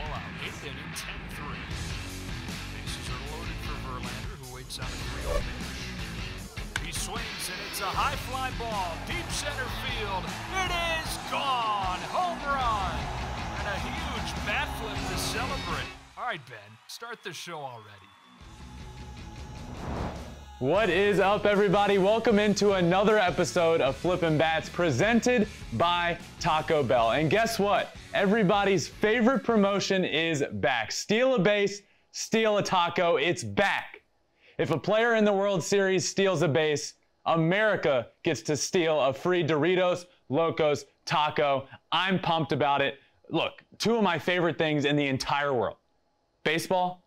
pull out. 8th inning, 10-3. Bases are loaded for Verlander, who waits on a 3-0 pitch. He swings, and it's a high fly ball, deep center field. It is gone! Home run! And a huge bat flip to celebrate. All right, Ben, start the show already. What is up, everybody? Welcome into another episode of Flippin Bats presented by Taco Bell. And guess what? Everybody's favorite promotion is back. Steal a base, steal a taco. It's back. If a player in the World Series steals a base, America gets to steal a free Doritos Locos taco. I'm pumped about it. Look, two of my favorite things in the entire world: baseball,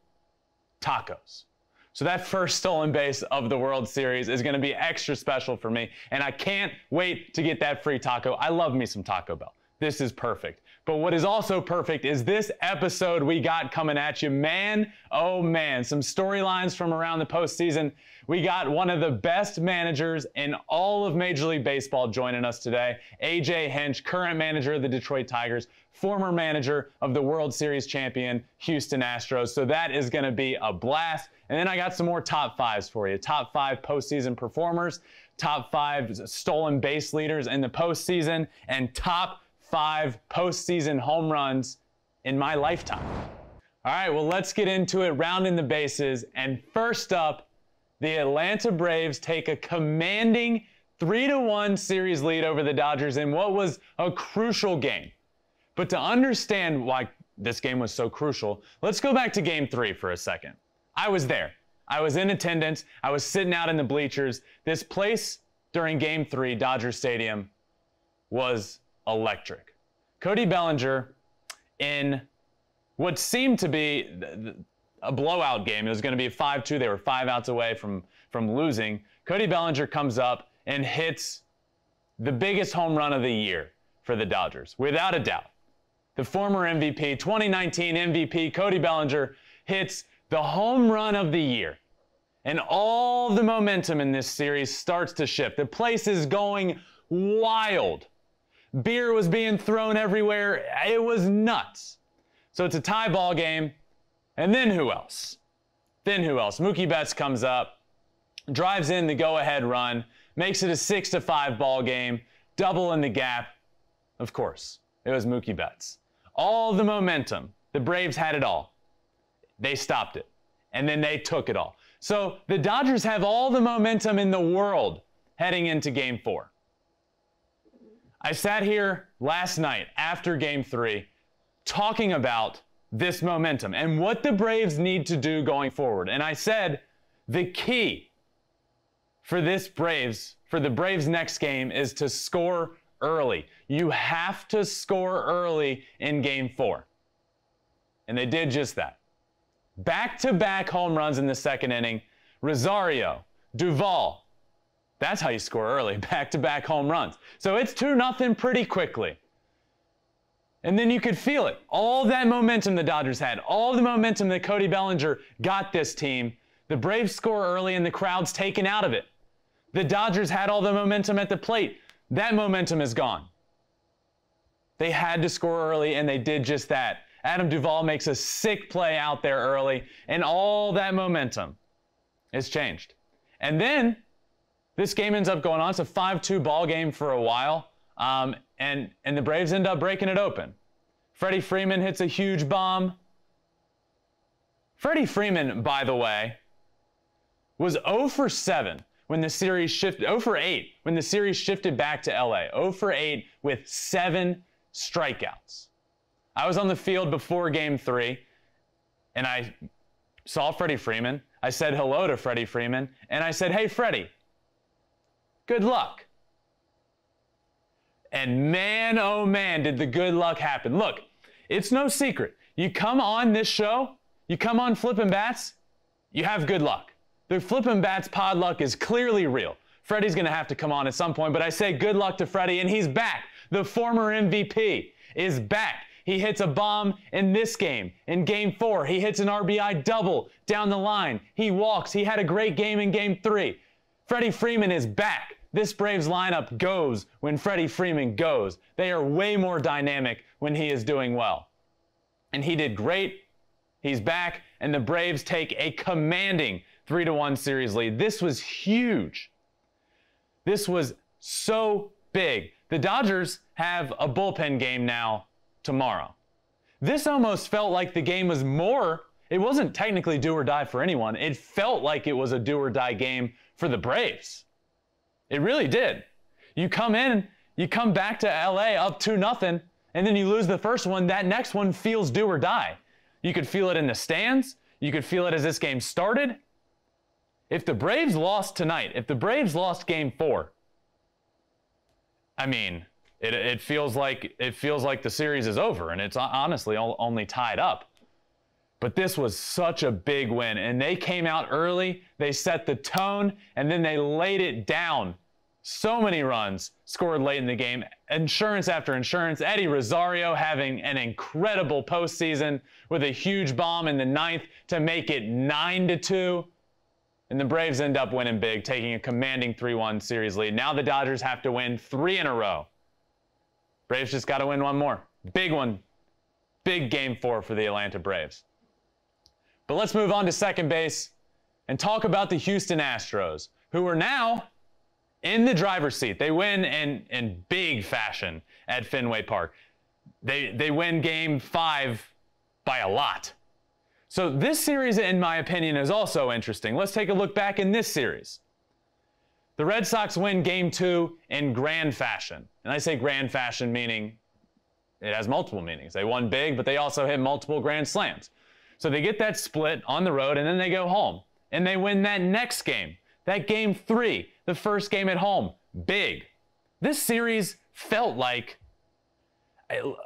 tacos. So that first stolen base of the World Series is going to be extra special for me, and I can't wait to get that free taco. I love me some Taco Bell. This is perfect. But what is also perfect is this episode we got coming at you. Man, oh man, some storylines from around the postseason. We got one of the best managers in all of Major League Baseball joining us today. AJ Hinch, current manager of the Detroit Tigers, former manager of the World Series champion Houston Astros. So that is going to be a blast. And then I got some more top fives for you. Top 5 postseason performers, top 5 stolen base leaders in the postseason, and top 5 postseason home runs in my lifetime. All right, well, let's get into it, rounding the bases. And first up, the Atlanta Braves take a commanding 3-1 series lead over the Dodgers in what was a crucial game. But to understand why this game was so crucial, let's go back to Game 3 for a second. I was there. I was in attendance. I was sitting out in the bleachers. This place during Game 3, Dodger Stadium, was electric. Cody Bellinger, in what seemed to be a blowout game, it was going to be a 5-2. They were 5 outs away from losing. Cody Bellinger comes up and hits the biggest home run of the year for the Dodgers, without a doubt. The former MVP, 2019 MVP, Cody Bellinger, hits the home run of the year. And all the momentum in this series starts to shift. The place is going wild. Beer was being thrown everywhere. It was nuts. So it's a tie ball game. And then who else? Mookie Betts comes up, drives in the go-ahead run, makes it a 6-5 ball game, double in the gap. Of course, it was Mookie Betts. All the momentum. The Braves had it all. They stopped it. And then they took it all. So the Dodgers have all the momentum in the world heading into Game 4. I sat here last night after Game 3 talking about this momentum and what the Braves need to do going forward. And I said the key for the Braves' next game is to score early. You have to score early in Game 4. And they did just that. Back-to-back home runs in the second inning. Rosario, Duvall. That's how you score early, back-to-back home runs. So it's 2-0 pretty quickly. And then you could feel it. All that momentum the Dodgers had, all the momentum that Cody Bellinger got this team, the Braves score early and the crowd's taken out of it. The Dodgers had all the momentum at the plate. That momentum is gone. They had to score early, and they did just that. Adam Duvall makes a sick play out there early, and all that momentum is changed. And then this game ends up going on. It's a 5-2 ball game for a while, and the Braves end up breaking it open. Freddie Freeman hits a huge bomb. Freddie Freeman, by the way, was 0 for 7 when the series shifted, 0 for 8 when the series shifted back to LA. 0 for 8 with 7 strikeouts. I was on the field before Game 3, and I saw Freddie Freeman. I said hello to Freddie Freeman, and I said, "Hey, Freddie, good luck." And man, oh man, did the good luck happen. Look, it's no secret. You come on this show, you come on Flippin Bats, you have good luck. The Flippin Bats pod luck is clearly real. Freddie's going to have to come on at some point, but I say good luck to Freddie, and he's back. The former MVP is back. He hits a bomb in this game. In Game 4, he hits an RBI double down the line. He walks. He had a great game in Game 3. Freddie Freeman is back. This Braves lineup goes when Freddie Freeman goes. They are way more dynamic when he is doing well. and he did great. He's back, and the Braves take a commanding 3-1 series lead. This was huge. This was so big. The Dodgers have a bullpen game now tomorrow. This almost felt like the game was more, it wasn't technically do or die for anyone. It felt like it was a do or die game for the Braves. It really did. You come in, you come back to LA up 2-0, and then you lose the first one. That next one feels do or die. You could feel it in the stands. You could feel it as this game started. If the Braves lost tonight, if the Braves lost game 4, I mean, it feels like the series is over, and it's honestly only tied up. But this was such a big win, and they came out early, they set the tone, and then they laid it down. So many runs scored late in the game, insurance after insurance. Eddie Rosario having an incredible postseason with a huge bomb in the 9th to make it 9-2. And the Braves end up winning big, taking a commanding 3-1 series lead. Now the Dodgers have to win 3 in a row. Braves just got to win one more. Big one. Big game 4 for the Atlanta Braves. But let's move on to second base and talk about the Houston Astros, who are now in the driver's seat. They win in big fashion at Fenway Park. They win game 5 by a lot. So this series, in my opinion, is also interesting. Let's take a look back in this series. The Red Sox win game 2 in grand fashion. And I say grand fashion meaning it has multiple meanings. They won big, but they also hit multiple grand slams. So they get that split on the road, and then they go home. And they win that next game. That game 3, the first game at home, big. This series felt like,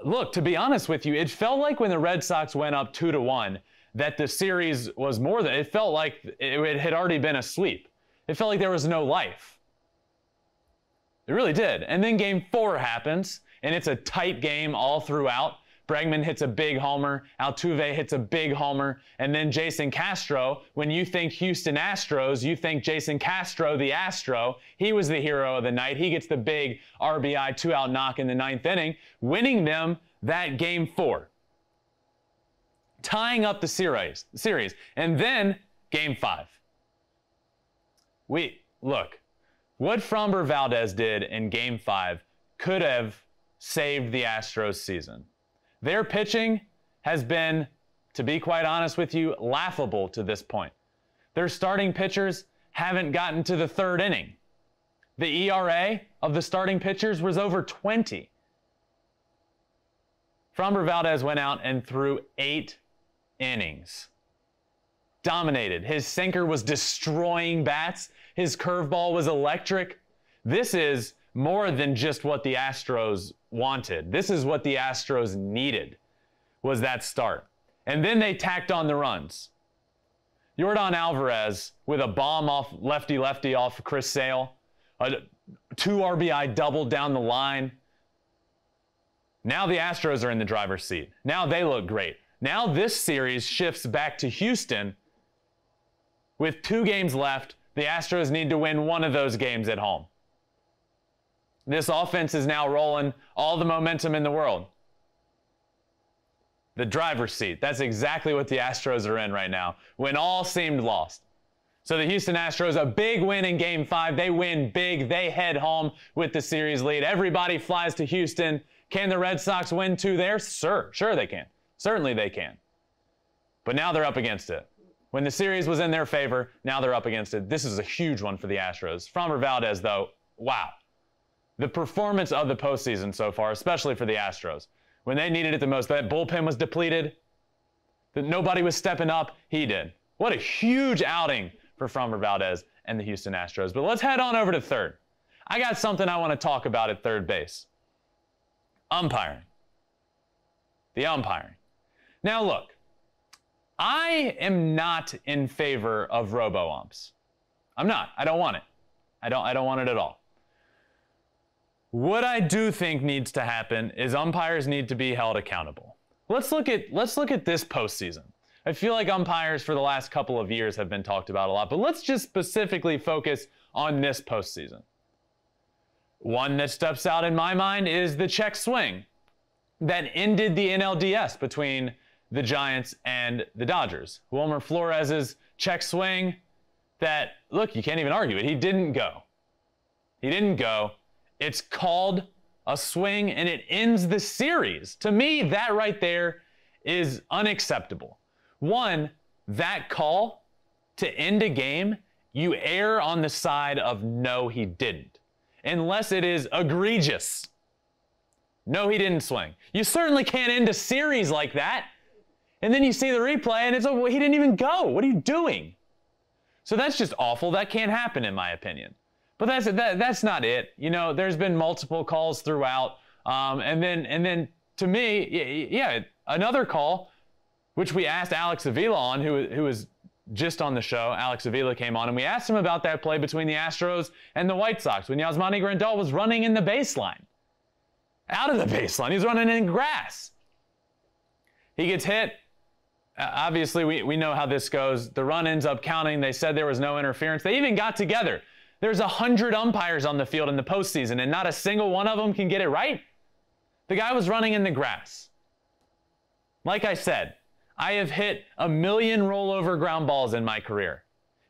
look, to be honest with you, it felt like when the Red Sox went up 2-1, that the series was more than, it felt like it had already been a sweep. It felt like there was no life. It really did. And then game 4 happens, and it's a tight game all throughout. Bregman hits a big homer, Altuve hits a big homer, and then Jason Castro, when you think Houston Astros, you think Jason Castro, the Astro. He was the hero of the night. He gets the big RBI 2-out knock in the 9th inning, winning them that game 4. Tying up the series. And then game 5. Look, what Framber Valdez did in game 5 could have saved the Astros season. Their pitching has been, to be quite honest with you, laughable to this point. Their starting pitchers haven't gotten to the 3rd inning. The ERA of the starting pitchers was over 20. Framber Valdez went out and threw 8 innings. Dominated. His sinker was destroying bats. His curveball was electric. This is more than just what the Astros wanted. This is what the Astros needed, was that start. And then they tacked on the runs. Yordan Alvarez with a bomb off lefty off Chris Sale. A 2 RBI double down the line. Now the Astros are in the driver's seat. Now they look great. Now this series shifts back to Houston. With 2 games left, the Astros need to win one of those games at home. This offense is now rolling, all the momentum in the world. The driver's seat. That's exactly what the Astros are in right now, when all seemed lost. So the Houston Astros, a big win in game 5. They win big. They head home with the series lead. Everybody flies to Houston. Can the Red Sox win 2 there? Sure they can. Certainly they can. But now they're up against it. When the series was in their favor, now they're up against it. This is a huge one for the Astros. Framber Valdez, though, wow. The performance of the postseason so far, especially for the Astros. When they needed it the most, that bullpen was depleted, that nobody was stepping up, he did. What a huge outing for Framber Valdez and the Houston Astros. But let's head on over to third. I got something I want to talk about at third base. Umpiring. The umpiring. Now look, I am not in favor of robo-umps. I'm not. I don't want it. I don't want it at all. What I do think needs to happen is umpires need to be held accountable. Let's look at this postseason. I feel like umpires for the last couple of years have been talked about a lot, but let's just specifically focus on this postseason. One that steps out in my mind is the check swing that ended the NLDS between the Giants and the Dodgers. Wilmer Flores's check swing that, look, you can't even argue it. He didn't go. He didn't go. It's called a swing and it ends the series. To me, that right there is unacceptable. One, that call to end a game, you err on the side of no, he didn't. Unless it is egregious. No, he didn't swing. You certainly can't end a series like that. And then you see the replay and it's like, well, he didn't even go. What are you doing? So that's just awful. That can't happen in my opinion. But that's not it. You know, there's been multiple calls throughout. And then to me, yeah, another call, which we asked Alex Avila on, who was just on the show. Alex Avila came on and we asked him about that play between the Astros and the White Sox when Yasmani Grandal was running in the baseline. Out of the baseline. He was running in grass. He gets hit. Obviously, we know how this goes. The run ends up counting. They said there was no interference. They even got together. There's 100 umpires on the field in the postseason, and not a single one of them can get it right. The guy was running in the grass. Like I said, I have hit 1 million rollover ground balls in my career.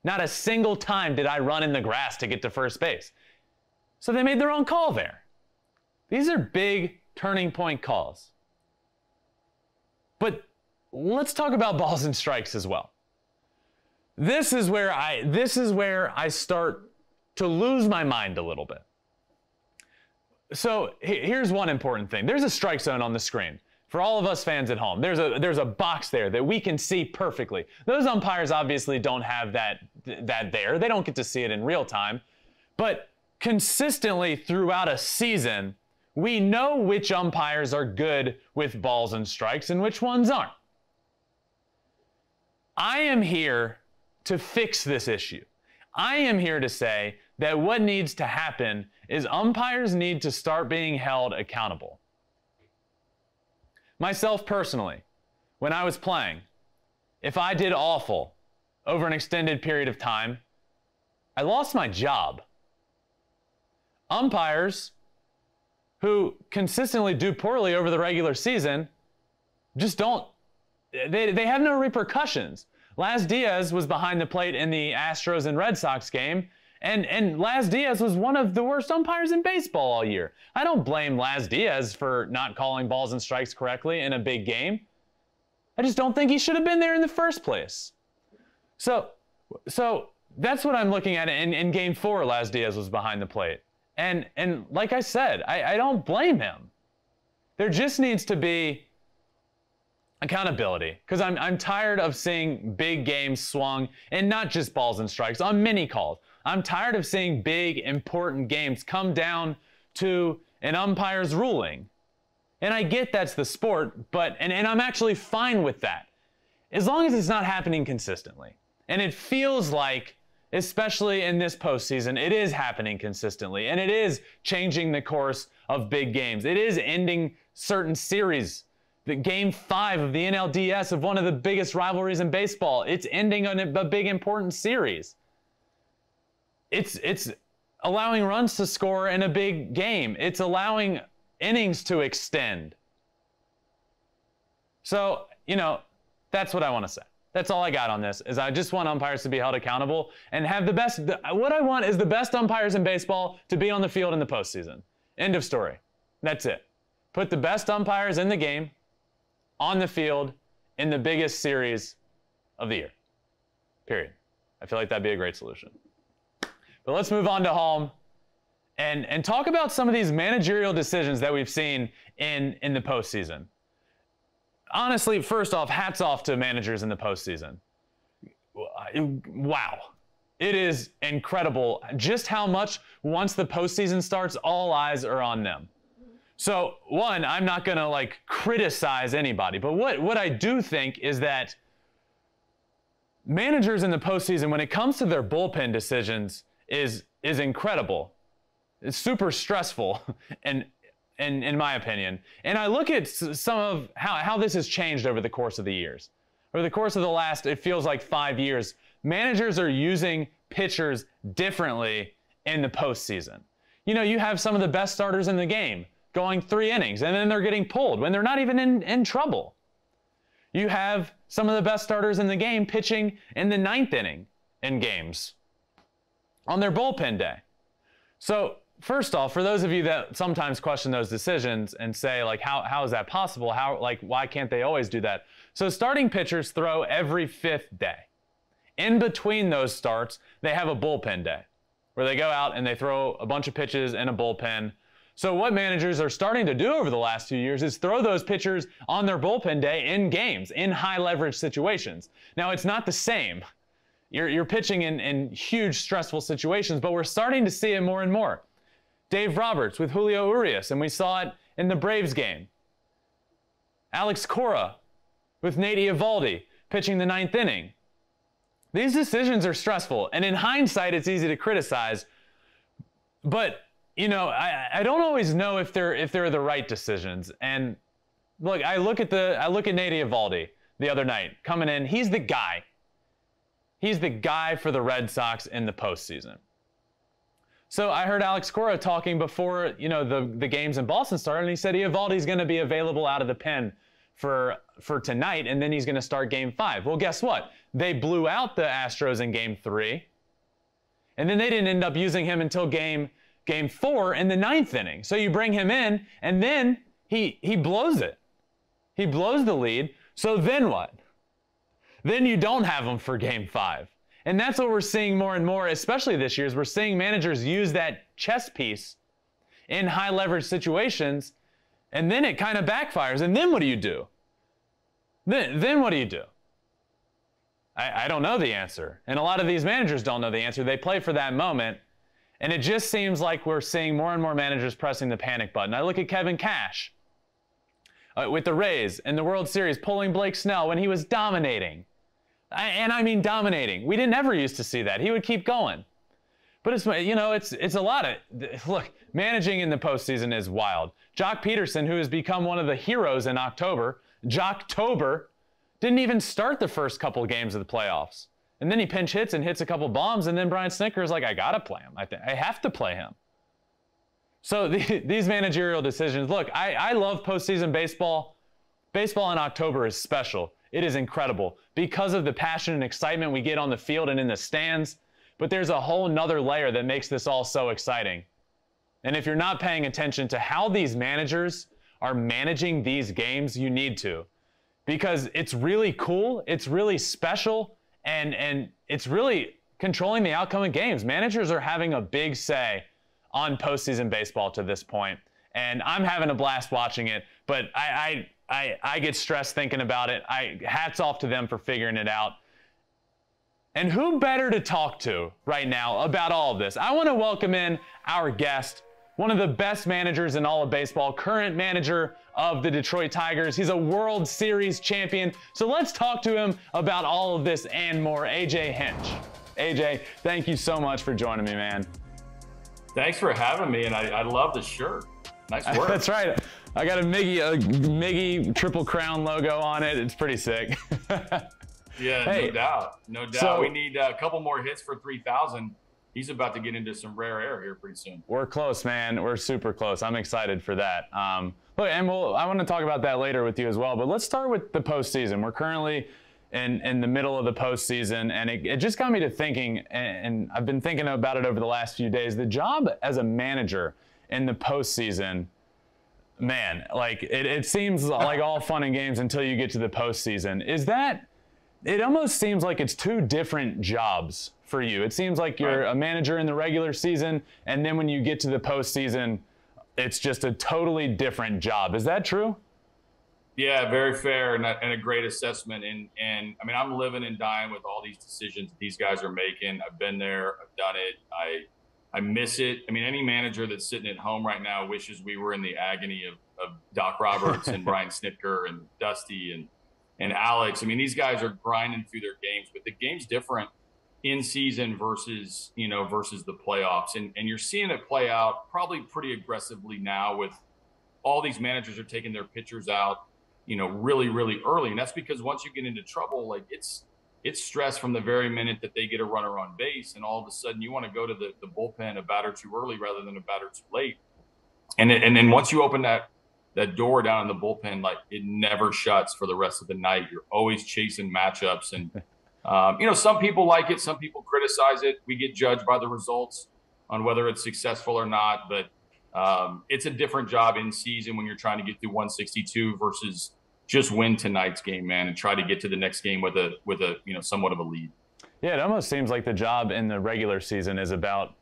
Not a single time did I run in the grass to get to first base. So they made their own call there. These are big turning point calls. But let's talk about balls and strikes as well. This is where I start to lose my mind a little bit. So here's one important thing. There's a strike zone on the screen. For all of us fans at home, there's a box there that we can see perfectly. Those umpires obviously don't have that there. They don't get to see it in real time. But consistently throughout a season, we know which umpires are good with balls and strikes and which ones aren't. I am here to fix this issue. I am here to say that what needs to happen is umpires need to start being held accountable. Myself personally, when I was playing, if I did awful over an extended period of time, I lost my job. Umpires who consistently do poorly over the regular season just don't, they have no repercussions. Laz Diaz was behind the plate in the Astros and Red Sox game, and Laz Diaz was one of the worst umpires in baseball all year. I don't blame Laz Diaz for not calling balls and strikes correctly in a big game. I just don't think he should have been there in the first place. So that's what I'm looking at. In Game 4, Laz Diaz was behind the plate. And like I said, I don't blame him. There just needs to be accountability, because I'm tired of seeing big games swung, and not just balls and strikes, on many calls. I'm tired of seeing big, important games come down to an umpire's ruling. And I get that's the sport, but and I'm actually fine with that, as long as it's not happening consistently. And it feels like, especially in this postseason, it is happening consistently, and it is changing the course of big games. It is ending certain series. The Game 5 of the NLDS of one of the biggest rivalries in baseball, it's ending on a big important series. It's allowing runs to score in a big game. It's allowing innings to extend. So, you know, that's what I want to say. That's all I got on this, is I just want umpires to be held accountable and have the best. What I want is the best umpires in baseball to be on the field in the postseason. End of story. That's it. Put the best umpires in the game on the field in the biggest series of the year. Period. I feel like that'd be a great solution. But let's move on to home and talk about some of these managerial decisions that we've seen in the postseason. Honestly, first off, hats off to managers in the postseason. Wow. It is incredible just how much, once the postseason starts, all eyes are on them. So, one, I'm not going to criticize anybody, but what I do think is that managers in the postseason, when it comes to their bullpen decisions, is incredible. It's super stressful, and in my opinion. And I look at some of how this has changed over the course of the years. Over the course of the last, it feels like 5 years, managers are using pitchers differently in the postseason. You know, you have some of the best starters in the game going 3 innings, and then they're getting pulled when they're not even in trouble. You have some of the best starters in the game pitching in the 9th inning in games on their bullpen day. So first off, for those of you that sometimes question those decisions and say, like, how is that possible? Why can't they always do that? So starting pitchers throw every 5th day. In between those starts, they have a bullpen day where they go out and they throw a bunch of pitches in a bullpen. So what managers are starting to do over the last few years is throw those pitchers on their bullpen day in games, in high leverage situations. Now, it's not the same. You're pitching in huge stressful situations, but we're starting to see it more and more. Dave Roberts with Julio Urias, and we saw it in the Braves game. Alex Cora with Nate Eovaldi pitching the 9th inning. These decisions are stressful, and in hindsight, it's easy to criticize, but you know, I don't always know if they're the right decisions. And look, I look at Nate Eovaldi the other night coming in. He's the guy. He's the guy for the Red Sox in the postseason. So I heard Alex Cora talking before, you know, the games in Boston started, and he said Eovaldi's going to be available out of the pen for tonight, and then he's going to start Game 5. Well, guess what? They blew out the Astros in Game 3, and then they didn't end up using him until Game 4 in the 9th inning. So you bring him in, and then he blows it. He blows the lead. So then what? Then you don't have him for Game 5. And that's what we're seeing more and more, especially this year, is we're seeing managers use that chess piece in high leverage situations, and then it kind of backfires. And then what do you do? Then what do you do? I don't know the answer. And a lot of these managers don't know the answer. They play for that moment. And it just seems like we're seeing more and more managers pressing the panic button. I look at Kevin Cash with the Rays in the World Series, pulling Blake Snell when he was dominating. And I mean dominating. We didn't ever used to see that. He would keep going. But it's, you know, it's a lot of, look, managing in the postseason is wild. Jock Peterson, who has become one of the heroes in October, Jocktober, didn't even start the first couple of games of the playoffs. And then he pinch hits and hits a couple bombs, and then Brian Snitker is like, I got to play him. I have to play him. So these managerial decisions, look, I love postseason baseball. Baseball in October is special. It is incredible because of the passion and excitement we get on the field and in the stands. But there's a whole nother layer that makes this all so exciting. And if you're not paying attention to how these managers are managing these games, you need to. Because it's really cool, it's really special, and it's really controlling the outcome of games. Managers are having a big say on postseason baseball to this point. And I'm having a blast watching it, but I get stressed thinking about it. Hats off to them for figuring it out. And who better to talk to right now about all of this? I want to welcome in our guest, one of the best managers in all of baseball, current manager of the Detroit Tigers. He's a World Series champion. So let's talk to him about all of this and more. AJ Hinch. AJ, thank you so much for joining me, man. Thanks for having me, and I love the shirt. Nice work. That's right. I got a Miggy Triple Crown logo on it. It's pretty sick. Yeah, hey, no doubt. No doubt. So, we need a couple more hits for 3,000. He's about to get into some rare air here pretty soon. We're close, man. We're super close. I'm excited for that. Look, and I want to talk about that later with you as well. But let's start with the postseason. We're currently in the middle of the postseason, and it just got me to thinking, and I've been thinking about it over the last few days. The job as a manager in the postseason, man, like it seems like all fun and games until you get to the postseason. It almost seems like it's two different jobs for you. It seems like you're a manager in the regular season, and then when you get to the postseason, it's just a totally different job. Is that true? Yeah, very fair and a great assessment. And I mean, I'm living and dying with all these decisions these guys are making. I've been there, I've done it. I miss it. I mean, any manager that's sitting at home right now wishes we were in the agony of Doc Roberts and Brian Snitker and Dusty and Alex. I mean, these guys are grinding through their games, but the game's different in season versus the playoffs. And you're seeing it play out probably pretty aggressively now with all these managers are taking their pitchers out, really, really early. And that's because once you get into trouble, like it's stress from the very minute that they get a runner on base. And all of a sudden you want to go to the bullpen a batter too early rather than a batter too late. And then once you open that that door down in the bullpen, like it never shuts for the rest of the night. You're always chasing matchups. And, you know, some people like it. Some people criticize it. We get judged by the results on whether it's successful or not. But it's a different job in season when you're trying to get through 162 versus just win tonight's game, man, and try to get to the next game with a you know, somewhat of a lead. Yeah, it almost seems like the job in the regular season is about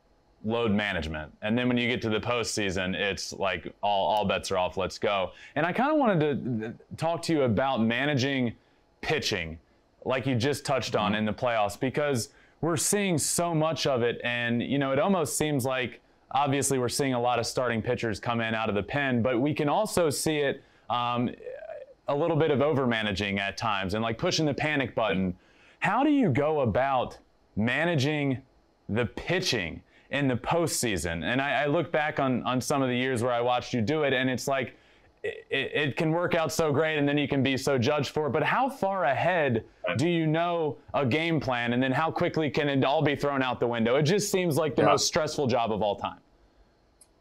load management. And then when you get to the postseason, it's like all bets are off, let's go. And I kind of wanted to talk to you about managing pitching, like you just touched on in the playoffs, because we're seeing so much of it. And, you know, it almost seems like, obviously, we're seeing a lot of starting pitchers come in out of the pen, but we can also see it a little bit of over-managing at times and like pushing the panic button. How do you go about managing the pitching in the postseason? And I look back on some of the years where I watched you do it, and it's like it can work out so great, and then you can be so judged for it. But how far ahead do you know a game plan, and then how quickly can it all be thrown out the window? It just seems like the most stressful job of all time.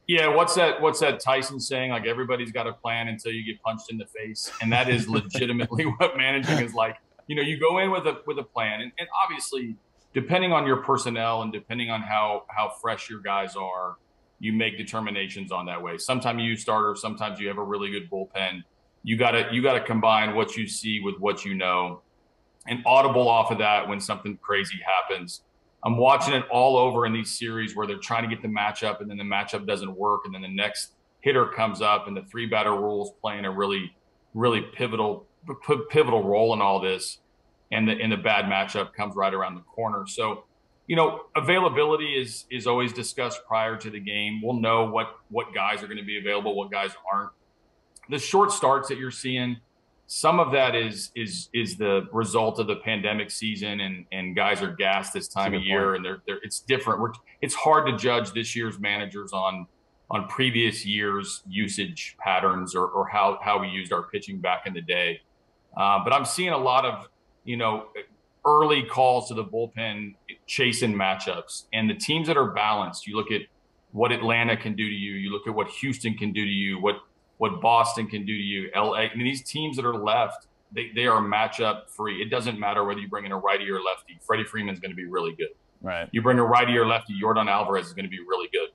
Yeah, what's that Tyson saying? Like, everybody's got a plan until you get punched in the face, and that is legitimately what managing is like. You know, you go in with a plan, and obviously, depending on your personnel and depending on how fresh your guys are, you make determinations on that way. Sometimes you use starters, sometimes you have a really good bullpen. You gotta combine what you see with what you know, and audible off of that when something crazy happens. I'm watching it all over in these series where they're trying to get the matchup, and then the matchup doesn't work, and then the next hitter comes up, and the 3-batter rule is playing a really pivotal role in all this, and the bad matchup comes right around the corner. So, you know, availability is always discussed prior to the game. We'll know what guys are going to be available, what guys aren't. The short starts that you're seeing, some of that is the result of the pandemic season, and guys are gassed this time of year, and it's different. It's hard to judge this year's managers on previous years' usage patterns or how we used our pitching back in the day. But I'm seeing a lot of, you know, early calls to the bullpen chasing matchups, and the teams that are balanced. You look at what Atlanta can do to you. You look at what Houston can do to you, what Boston can do to you, LA. I mean, these teams that are left, they are matchup free. It doesn't matter whether you bring in a righty or lefty. Freddie Freeman's going to be really good. Right. You bring a righty or lefty, YORDAN ALVAREZ is going to be really good.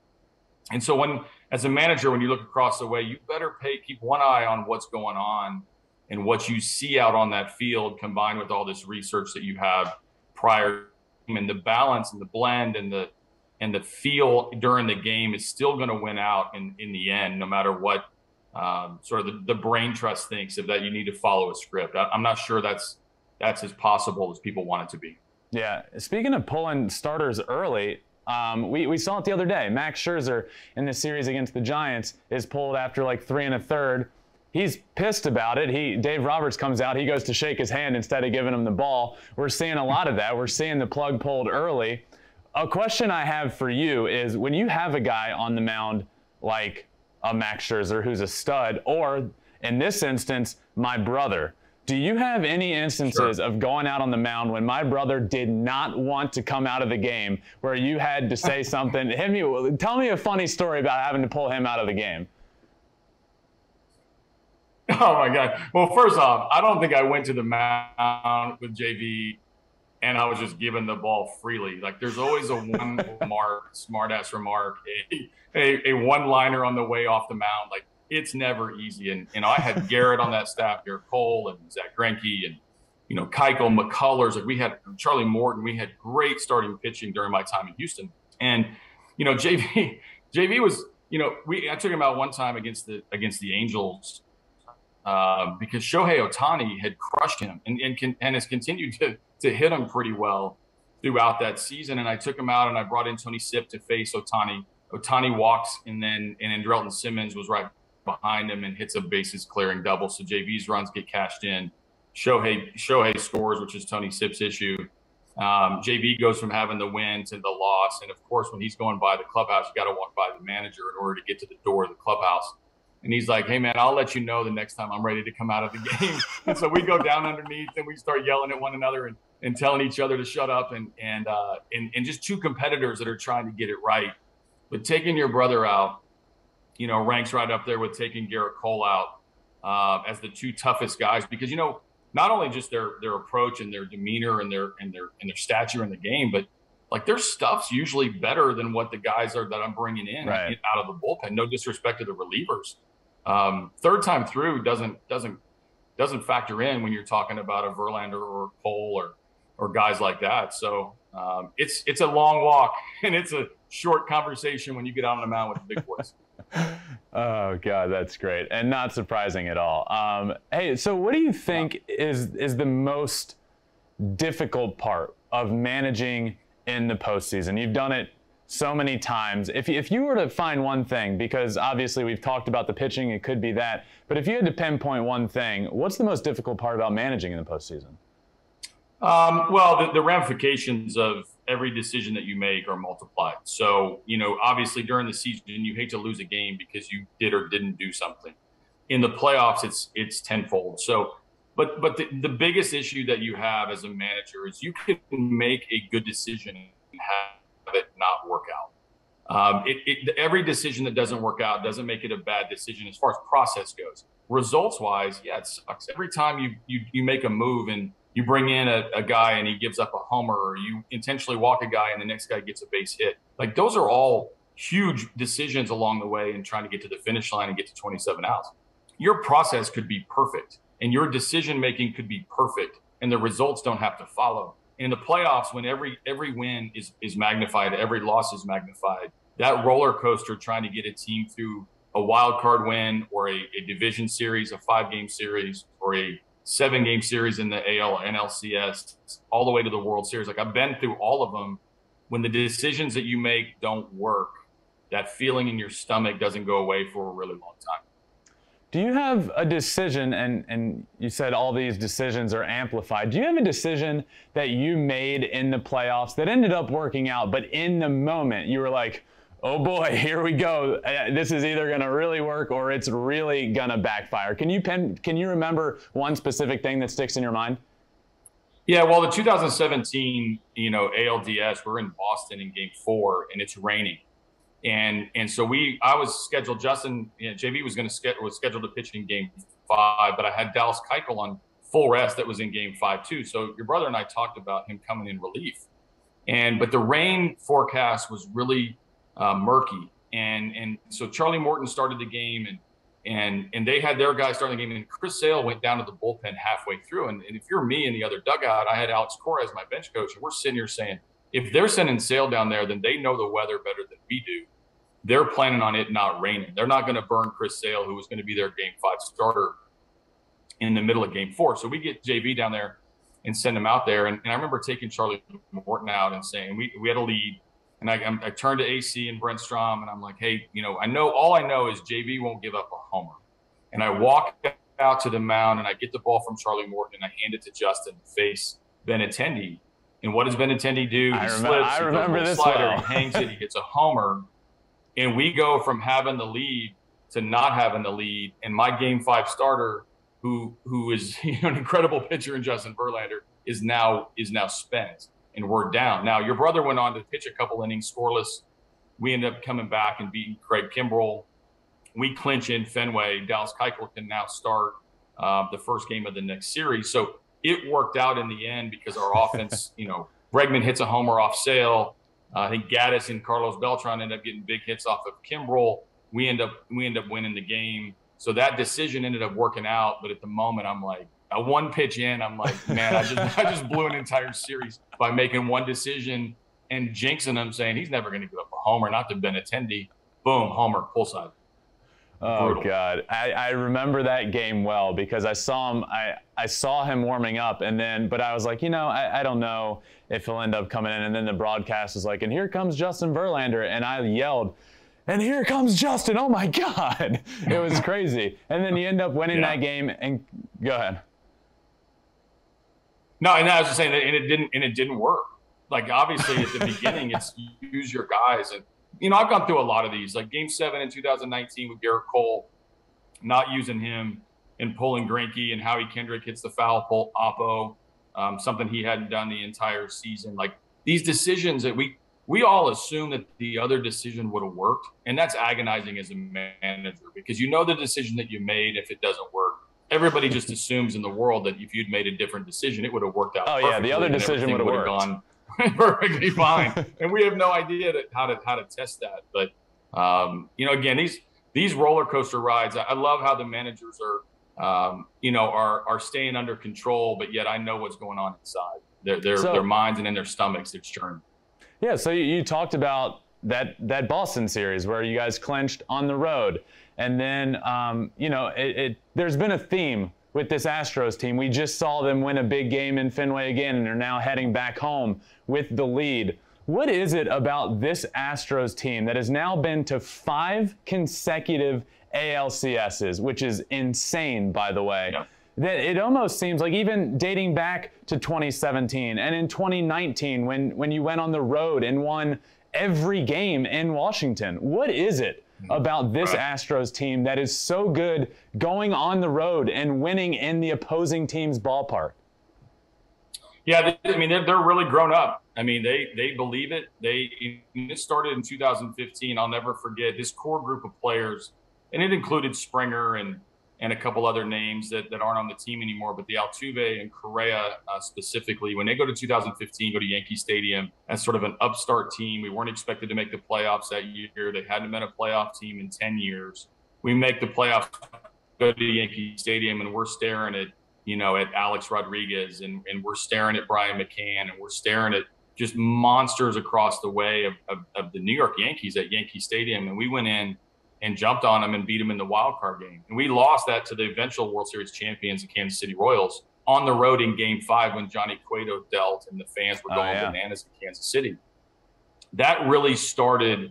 And so as a manager, when you look across the way, you better keep one eye on what's going on and what you see out on that field, combined with all this research that you have prior, and the balance and the blend and the feel during the game is still going to win out in the end, no matter what sort of the brain trust thinks of that you need to follow a script. I'm not sure that's as possible as people want it to be. Yeah. Speaking of pulling starters early, we saw it the other day. Max Scherzer in the series against the Giants is pulled after like 3 1/3. He's pissed about it. Dave Roberts comes out. He goes to shake his hand instead of giving him the ball. We're seeing a lot of that. We're seeing the plug pulled early. A question I have for you is, when you have a guy on the mound like a Max Scherzer who's a stud, or in this instance, my brother, do you have any instances of going out on the mound when my brother did not want to come out of the game, where you had to say something? Tell me a funny story about having to pull him out of the game. Oh my God. Well, first off, I don't think I went to the mound with JV and I was just given the ball freely. Like, there's always a smart-ass remark, a one-liner on the way off the mound. Like, it's never easy. And I had Garrett on that staff, Garrett Cole and Zach Greinke, and, you know, Keuchel, McCullers. Like, we had Charlie Morton. We had great starting pitching during my time in Houston. And, you know, JV was, you know, I took him out one time against the Angels, because Shohei Ohtani had crushed him and has continued to hit him pretty well throughout that season. And I took him out and I brought in Tony Sipp to face Ohtani. Ohtani walks, and then Andrelton Simmons was right behind him and hits a bases clearing double. So JV's runs get cashed in. Shohei scores, which is Tony Sipp's issue. JV goes from having the win to the loss. And of course, when he's going by the clubhouse, you got to walk by the manager in order to get to the door of the clubhouse. And he's like, "Hey, man, I'll let you know the next time I'm ready to come out of the game." And so we go down underneath and we start yelling at one another and telling each other to shut up, and just two competitors that are trying to get it right. But taking your brother out ranks right up there with taking Garrett Cole out as the two toughest guys, because not only just their approach and their demeanor and their stature in the game, but like their stuff's usually better than what the guys are that I'm bringing in right out of the bullpen. No disrespect to the relievers. Third time through doesn't factor in when you're talking about a Verlander or Cole or guys like that. So it's a long walk and it's a short conversation when you get out on the mound with the big boys. Oh God, that's great and not surprising at all. Hey, so what do you think is the most difficult part of managing in the postseason? You've done it so many times. If you were to find one thing, because obviously we've talked about the pitching, it could be that, but if you had to pinpoint one thing, what's the most difficult part about managing in the postseason? Well, the ramifications of every decision that you make are multiplied. So, obviously during the season, you hate to lose a game because you did or didn't do something. In the playoffs, it's tenfold. So, but the biggest issue that you have as a manager is you can make a good decision and have it not work out. Every decision that doesn't work out doesn't make it a bad decision as far as process goes. Results wise, yeah, it sucks. Every time you make a move and you bring in a guy and he gives up a homer, or you intentionally walk a guy and the next guy gets a base hit. Like those are all huge decisions along the way in trying to get to the finish line and get to 27 outs. Your process could be perfect and your decision making could be perfect and the results don't have to follow. In the playoffs, when every win is magnified, every loss is magnified, that roller coaster trying to get a team through a wild card win or a division series, a 5-game series, or a 7-game series in the AL, NLCS, all the way to the World Series. Like I've been through all of them. When the decisions that you make don't work, that feeling in your stomach doesn't go away for a really long time. Do you have a decision, and you said all these decisions are amplified, do you have a decision that you made in the playoffs that ended up working out, but in the moment you were like, oh boy, here we go. This is either going to really work or it's really going to backfire. Can you remember one specific thing that sticks in your mind? Yeah, well, the 2017, ALDS, we're in Boston in Game 4, and it's raining, and so I was scheduled. Justin, JV was scheduled to pitch in Game 5, but I had Dallas Keuchel on full rest that was in Game 5 too. So your brother and I talked about him coming in relief, but the rain forecast was really murky, and so Charlie Morton started the game, and they had their guys starting the game, and Chris Sale went down to the bullpen halfway through, and if you're me in the other dugout, I had Alex Cora as my bench coach, and we're sitting here saying, if they're sending Sale down there, then they know the weather better than we do. They're planning on it not raining. They're not going to burn Chris Sale, who was going to be their Game 5 starter, in the middle of Game 4. So we get JV down there and send him out there, and I remember taking Charlie Morton out and saying we had a lead. And I turned to AC and Brent Strom, and I'm like, hey, all I know is JV won't give up a homer. And I walk out to the mound, and I get the ball from Charlie Morton, and I hand it to Justin to face Benintendi. And what does Benintendi do? He slips, I remember this slider, well. He hangs it, he hits a homer. And we go from having the lead to not having the lead. And my Game 5 starter, who is an incredible pitcher in Justin Verlander, is now spent. And we're down. Now, your brother went on to pitch a couple innings scoreless. We ended up coming back and beating Craig Kimbrell. We clinch in Fenway. Dallas Keuchel can now start the first game of the next series. So it worked out in the end because our offense, Bregman hits a homer off Sale. I think Gaddis and Carlos Beltran end up getting big hits off of Kimbrell. We end up winning the game. So that decision ended up working out. But at the moment, I'm like, a one pitch in, I'm like, man, I just blew an entire series by making one decision and jinxing him, saying he's never going to give up a homer, not to Benintendi. Boom, homer, pull side. Oh, Brutal. God. I remember that game well because I saw him warming up, but I was like, I don't know if he'll end up coming in. And then the broadcast was like, and here comes Justin Verlander. And I yelled, and here comes Justin. Oh, my God. It was crazy. And then you end up winning that game. And go ahead. No, and I was just saying that, and it didn't work. Like, obviously, at the beginning, it's use your guys. And, I've gone through a lot of these. Like, Game 7 in 2019 with Garrett Cole, not using him and pulling Greinke, and Howie Kendrick hits the foul pull Oppo, something he hadn't done the entire season. Like, these decisions that we all assume that the other decision would have worked. And that's agonizing as a manager, because you know the decision that you made, if it doesn't work, everybody just assumes in the world that if you'd made a different decision, it would have worked out. Oh yeah, the other decision would have gone perfectly fine. And we have no idea how to test that. But you know, again, these roller coaster rides, I love how the managers are staying under control, but yet I know what's going on inside their minds and in their stomachs. It's churning. Yeah, so you talked about that Boston series where you guys clinched on the road. And then, you know, there's been a theme with this Astros team. We just saw them win a big game in Fenway again, and they're now heading back home with the lead. What is it about this Astros team that has now been to 5 consecutive ALCSs, which is insane, by the way, that it almost seems like, even dating back to 2017 and in 2019 when you went on the road and won every game in Washington, what is it about this Astros team that is so good going on the road and winning in the opposing team's ballpark? Yeah, I mean, they're really grown up. I mean, they believe it. It started in 2015. I'll never forget this core group of players, and it included Springer and a couple other names that aren't on the team anymore, but the Altuve and CORREA specifically, when they go to 2015, go to Yankee Stadium as sort of an upstart team. We weren't expected to make the playoffs that year. They hadn't been a playoff team in 10 years. We make the playoffs, go to Yankee Stadium, and we're staring at, you know, at Alex Rodriguez, and we're staring at Brian McCann, and we're staring at just monsters across the way of the New York Yankees at Yankee Stadium. And we went in and jumped on them and beat them in the wild card game. And we lost that to the eventual World Series champions, the Kansas City Royals, on the road in Game 5 when Johnny Cueto dealt and the fans were going bananas in Kansas City. That really started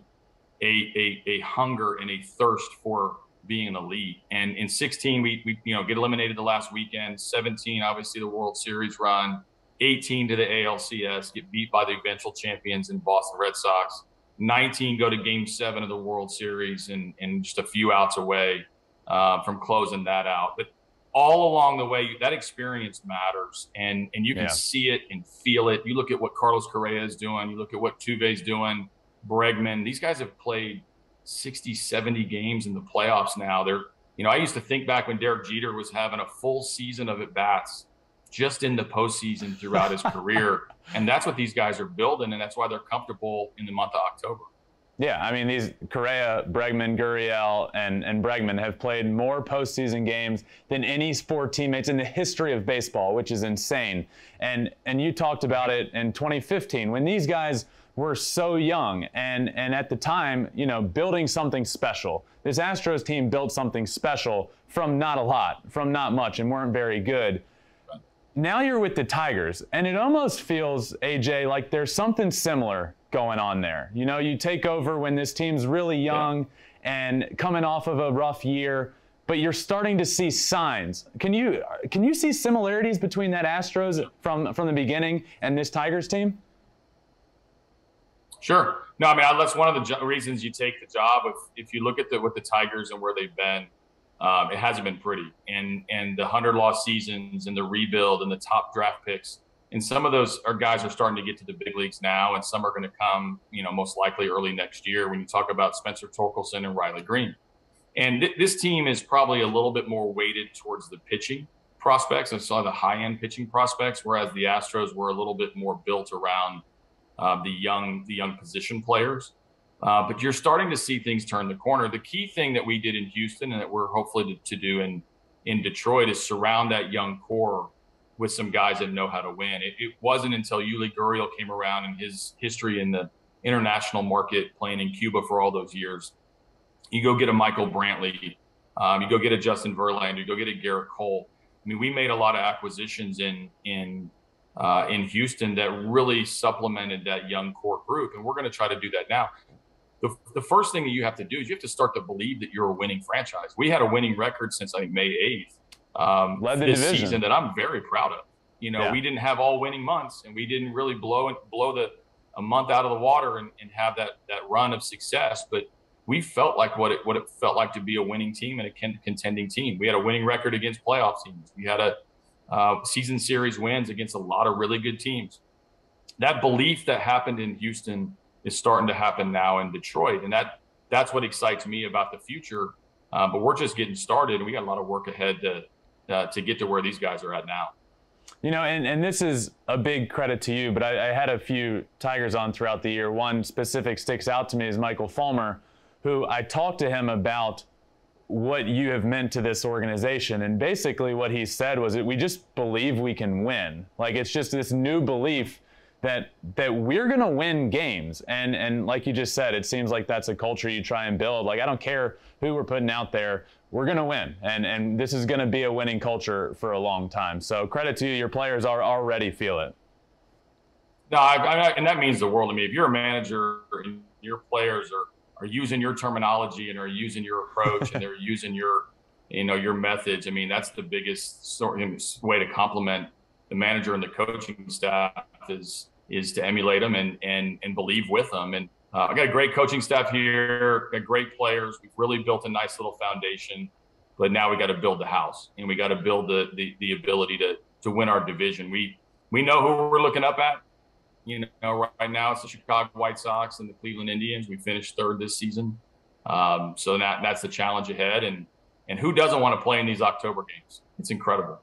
a hunger and a thirst for being in the league. And in 16, we get eliminated the last weekend. 17, obviously the World Series run. 18 to the ALCS, get beat by the eventual champions in Boston Red Sox. 19 go to Game 7 of the World Series and just a few outs away from closing that out. But all along the way, that experience matters, and you can see it and feel it. You look at what Carlos Correa is doing. You look at what Tuve's doing, Bregman. These guys have played 60, 70 games in the playoffs now. I used to think back when Derek Jeter was having a full season of at-bats just in the postseason throughout his career. And that's what these guys are building, and that's why they're comfortable in the month of October. Yeah, I mean, these Correa, Bregman, Gurriel, and Bregman have played more postseason games than any sport teammates in the history of baseball, which is insane. And you talked about it in 2015 when these guys were so young and at the time, you know, building something special. This Astros team built something special from not a lot, from not much, and weren't very good. Now you're with the Tigers, and it almost feels, AJ, like there's something similar going on there. You know, you take over when this team's really young and coming off of a rough year, but you're starting to see signs. Can you see similarities between that Astros from the beginning and this Tigers team? Sure. No, I mean, that's one of the reasons you take the job. If you look at what the Tigers and where they've been, it hasn't been pretty. And the 100-loss seasons and the rebuild and the top draft picks, and some of those guys are starting to get to the big leagues now, and some are going to come, most likely early next year when you talk about Spencer Torkelson and Riley Green. And this team is probably a little bit more weighted towards the pitching prospects and saw the high-end pitching prospects, whereas the Astros were a little bit more built around the young position players. But you're starting to see things turn the corner. The key thing that we did in Houston and that we're hopefully to do in Detroit is surround that young core with some guys that know how to win. It wasn't until Yuli Gurriel came around and his history in the international market, playing in Cuba for all those years. You go get a Michael Brantley, you go get a Justin Verlander, you go get a Garrett Cole. I mean, we made a lot of acquisitions in Houston that really supplemented that young core group, and we're going to try to do that now. The first thing that you have to do is you have to start to believe that you're a winning franchise. We had a winning record since, I think, May 8th this season that I'm very proud of. We didn't have all winning months, and we didn't really blow a month out of the water and have that run of success. But we felt like what it felt like to be a winning team and a contending team. We had a winning record against playoff teams. We had a season series wins against a lot of really good teams. That belief that happened in Houston is starting to happen now in Detroit. And that's what excites me about the future. But we're just getting started, and we got a lot of work ahead to get to where these guys are at now. You know, and this is a big credit to you, but I had a few Tigers on throughout the year. One specific sticks out to me is Michael Fulmer, who I talked to him about what you have meant to this organization. And basically what he said was that we just believe we can win. Like, it's just this new belief that we're going to win games. And like you just said, it seems like that's a culture you try and build. Like, I don't care who we're putting out there, we're going to win. And this is going to be a winning culture for a long time. So credit to you. Your players already feel it. No, and that means the world to me. If you're a manager and your players are using your terminology and are using your approach and they're using your methods, I mean, that's the biggest way to compliment the manager and the coaching staff is to emulate them and believe with them. And I got a great coaching staff here, got great players. We've really built a nice little foundation, but now we got to build the house, and we got to build the ability to win our division. We know who we're looking up at. You know, right now it's the Chicago White Sox and the Cleveland Indians. We finished third this season. So that's the challenge ahead. And who doesn't want to play in these October games? It's incredible.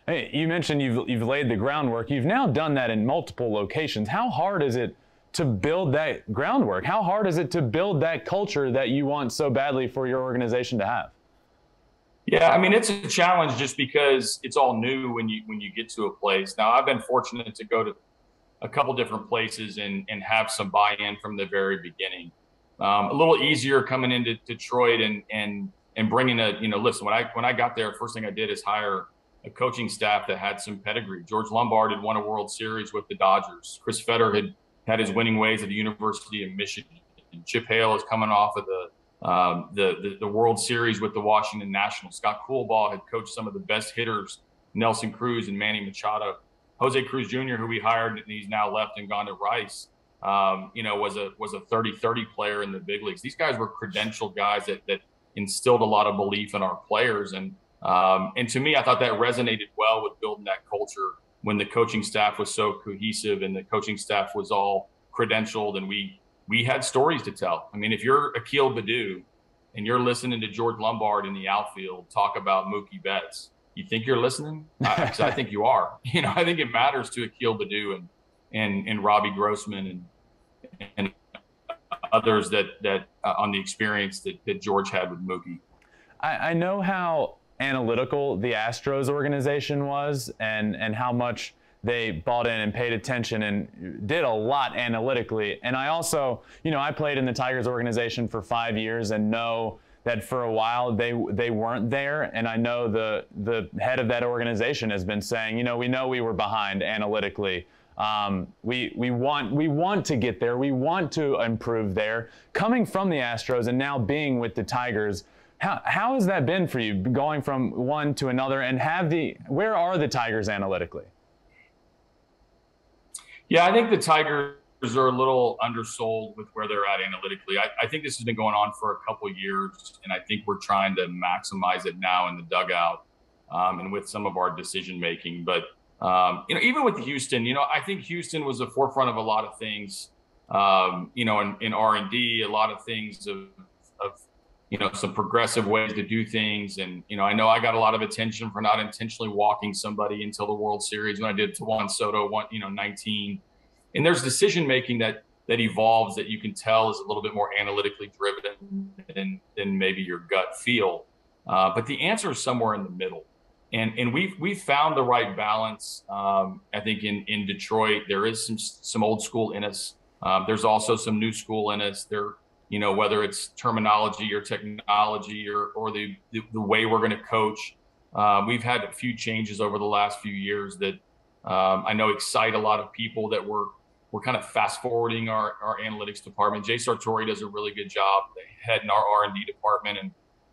Hey, you mentioned you've laid the groundwork. You've now done that in multiple locations. How hard is it to build that groundwork? How hard is it to build that culture that you want so badly for your organization to have? Yeah, I mean, it's a challenge just because it's all new when you get to a place. Now, I've been fortunate to go to a couple different places and have some buy-in from the very beginning. A little easier coming into Detroit and bringing listen, when I got there, first thing I did is hire a coaching staff that had some pedigree. George Lombard had won a World Series with the Dodgers. Chris Fetter had his winning ways at the University of Michigan. And Chip Hale is coming off of the World Series with the Washington Nationals. Scott Coolbaugh had coached some of the best hitters, Nelson Cruz and Manny Machado. Jose Cruz Jr., who we hired, and he's now left and gone to Rice, was a 30-30 player in the big leagues. These guys were credentialed guys that instilled a lot of belief in our players. And to me, I thought that resonated well with building that culture when the coaching staff was so cohesive and the coaching staff was all credentialed, and we had stories to tell. I mean, if you're Akil Baddoo and you're listening to George Lombard in the outfield talk about Mookie Betts, you think you're listening? Because I think you are. You know, I think it matters to Akil Baddoo and Robbie Grossman and others that on the experience that George had with Mookie. I know how analytical the Astros organization was and how much they bought in and paid attention and did a lot analytically. And I also, I played in the Tigers organization for 5 years and know that for a while they weren't there. And I know the head of that organization has been saying, we know we were behind analytically. We want to get there. We want to improve there. Coming from the Astros and now being with the Tigers, how has that been for you, going from one to another, and where are the Tigers analytically? Yeah, I think the Tigers are a little undersold with where they're at analytically. I think this has been going on for a couple of years, and I think we're trying to maximize it now in the dugout and with some of our decision making. But even with Houston, I think Houston was the forefront of a lot of things. In R&D, a lot of things of some progressive ways to do things. And, I know I got a lot of attention for not intentionally walking somebody until the World Series when I did to Juan Soto, 19. And there's decision-making that evolves that you can tell is a little bit more analytically driven than maybe your gut feel. But the answer is somewhere in the middle. And we've found the right balance. I think in Detroit, there is some old school in us. There's also some new school in us. Whether it's terminology or technology or the way we're going to coach. We've had a few changes over the last few years that I know excite a lot of people, that we're kind of fast forwarding our analytics department. Jay Sartori does a really good job, heading our R&D department and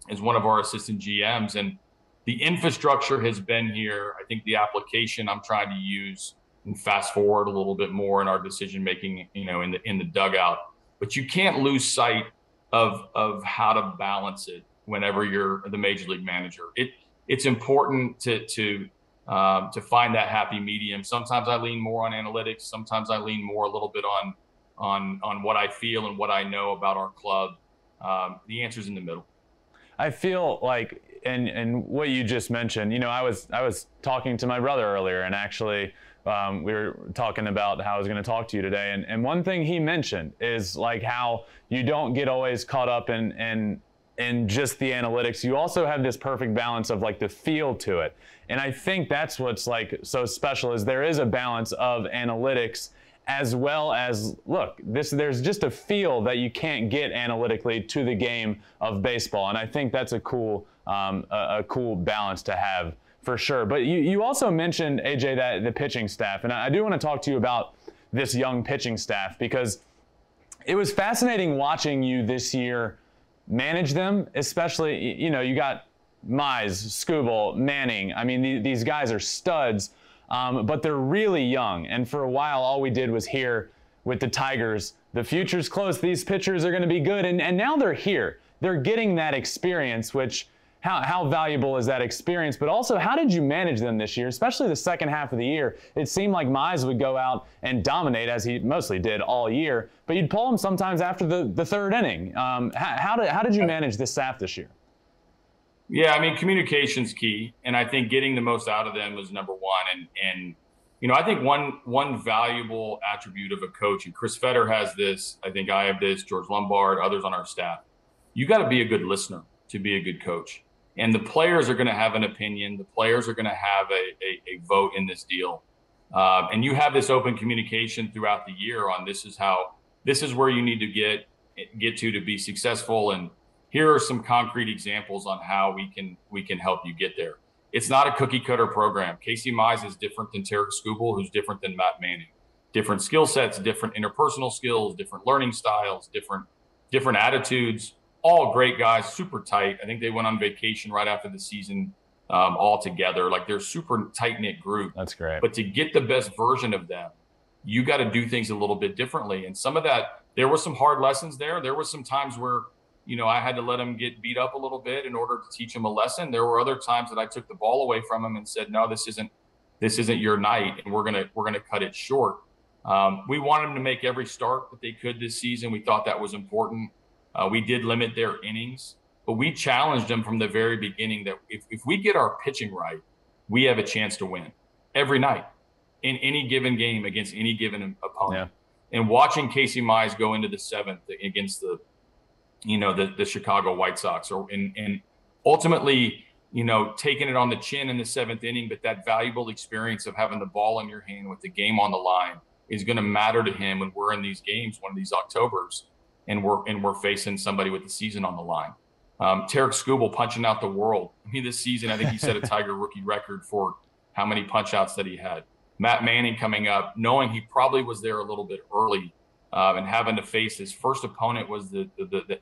is one of our assistant GMs. And the infrastructure has been here. I think the application I'm trying to use and fast forward a little bit more in our decision making, in the dugout. But you can't lose sight of how to balance it whenever you're the major league manager. It's important to find that happy medium. Sometimes I lean more on analytics. Sometimes I lean more a little bit on what I feel and what I know about our club, the answer's in the middle. I feel like, and what you just mentioned, you know, I was talking to my brother earlier, and actually we were talking about how I was going to talk to you today, and one thing he mentioned is like how you don't get always caught up in just the analytics. You also have this perfect balance of like the feel to it, and I think that's what's like so special, is there is a balance of analytics as well as, look, there's just a feel that you can't get analytically to the game of baseball, and I think that's a cool balance to have for sure. But you also mentioned, AJ, that the pitching staff, and I do want to talk to you about this young pitching staff, because it was fascinating watching you this year manage them, especially, you know, you got Mize, Skubal, Manning. I mean, these guys are studs. But they're really young, and for a while all we did was hear with the Tigers, the future's close, these pitchers are going to be good, and now they're here. They're getting that experience, which how valuable is that experience? But also, how did you manage them this year, especially the second half of the year? It seemed like Mize would go out and dominate, as he mostly did all year, but you'd pull him sometimes after the third inning. How did you manage this staff this year? Yeah, I mean, communication's key, and I think getting the most out of them was number one. And you know, I think one valuable attribute of a coach, and Chris Fetter has this, I think I have this, George Lombard, others on our staff, you got to be a good listener to be a good coach. And the players are going to have an opinion. The players are going to have a vote in this deal. And you have this open communication throughout the year on this is where you need to get to be successful, and here are some concrete examples on how we can help you get there. It's not a cookie cutter program. Casey Mize is different than Tarik Skubal, who's different than Matt Manning. Different skill sets, different interpersonal skills, different learning styles, different attitudes. All great guys, super tight. I think they went on vacation right after the season all together. Like, they're super tight-knit group. That's great. But to get the best version of them, you got to do things a little bit differently. And some of that, there were some hard lessons there. There were some times where, you know, I had to let him get beat up a little bit in order to teach him a lesson. There were other times that I took the ball away from him and said, no, this isn't your night, and we're gonna cut it short. We wanted them to make every start that they could this season. We thought that was important. We did limit their innings, but we challenged them from the very beginning that if we get our pitching right, we have a chance to win every night in any given game against any given opponent. Yeah. And watching Casey Mize go into the seventh against the Chicago White Sox, and ultimately, you know, taking it on the chin in the seventh inning, but that valuable experience of having the ball in your hand with the game on the line is going to matter to him when we're in these games, one of these Octobers, and we're facing somebody with the season on the line. Tarik Skubal punching out the world. I mean, this season, I think he set a Tiger rookie record for how many punch outs that he had. Matt Manning coming up, knowing he probably was there a little bit early, and having to face his first opponent was the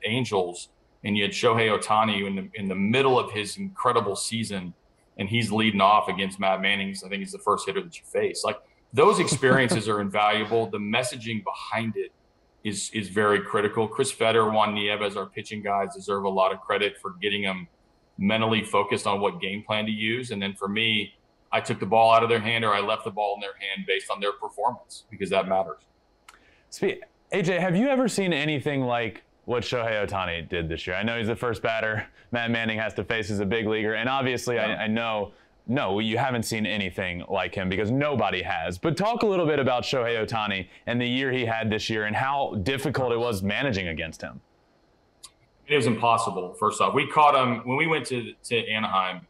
Angels, and you had Shohei Ohtani in the middle of his incredible season, and he's leading off against Matt Manning. I think he's the first hitter that you face. Like, those experiences are invaluable. The messaging behind it is very critical. Chris Fetter, Juan Nieves, our pitching guys, deserve a lot of credit for getting them mentally focused on what game plan to use. And then for me, I took the ball out of their hand, or I left the ball in their hand based on their performance, because that matters. AJ, have you ever seen anything like what Shohei Ohtani did this year? I know he's the first batter Matt Manning has to face as a big leaguer, and obviously I know, no, you haven't seen anything like him, because nobody has. But talk a little bit about Shohei Ohtani and the year he had this year and how difficult it was managing against him. It was impossible, first off. We caught him when we went to Anaheim.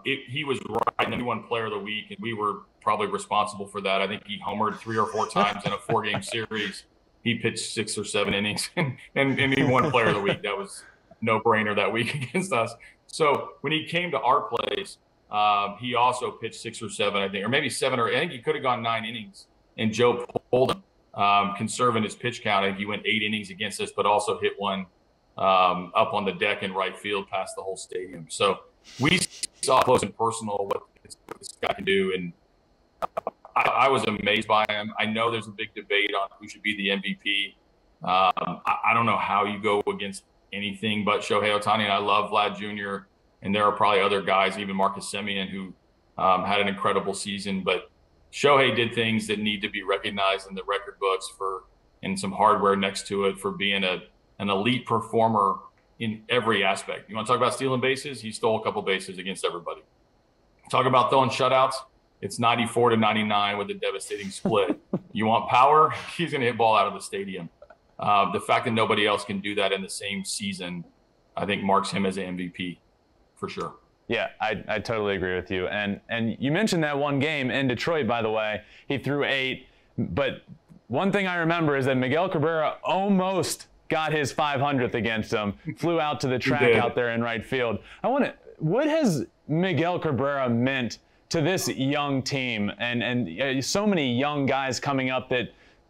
He was right number one player of the week, and we were probably responsible for that. I think he homered 3 or 4 times in a 4-game series. He pitched 6 or 7 innings, and he won player of the week. That was no brainer that week against us. So when he came to our place, he also pitched 6 or 7, I think, or maybe 7, or I think he could have gone 9 innings. And Joe pulled him, conserving his pitch count. I think he went 8 innings against us, but also hit one up on the deck in right field past the whole stadium. So we saw close and personal what this guy can do, and I was amazed by him. I know there's a big debate on who should be the MVP. I don't know how you go against anything but Shohei Ohtani, and I love Vlad Jr., and there are probably other guys, even Marcus Semien, who had an incredible season. But Shohei did things that need to be recognized in the record books and some hardware next to it for being an elite performer in every aspect. You want to talk about stealing bases? He stole a couple bases against everybody. Talk about throwing shutouts? It's 94-99 with a devastating split. You want power? He's going to hit ball out of the stadium. The fact that nobody else can do that in the same season, I think marks him as an MVP for sure. Yeah, I totally agree with you. And you mentioned that one game in Detroit, by the way. He threw 8. But one thing I remember is that Miguel Cabrera almost got his 500th against him, flew out to the track out there in right field. What has Miguel Cabrera meant to this young team and so many young guys coming up that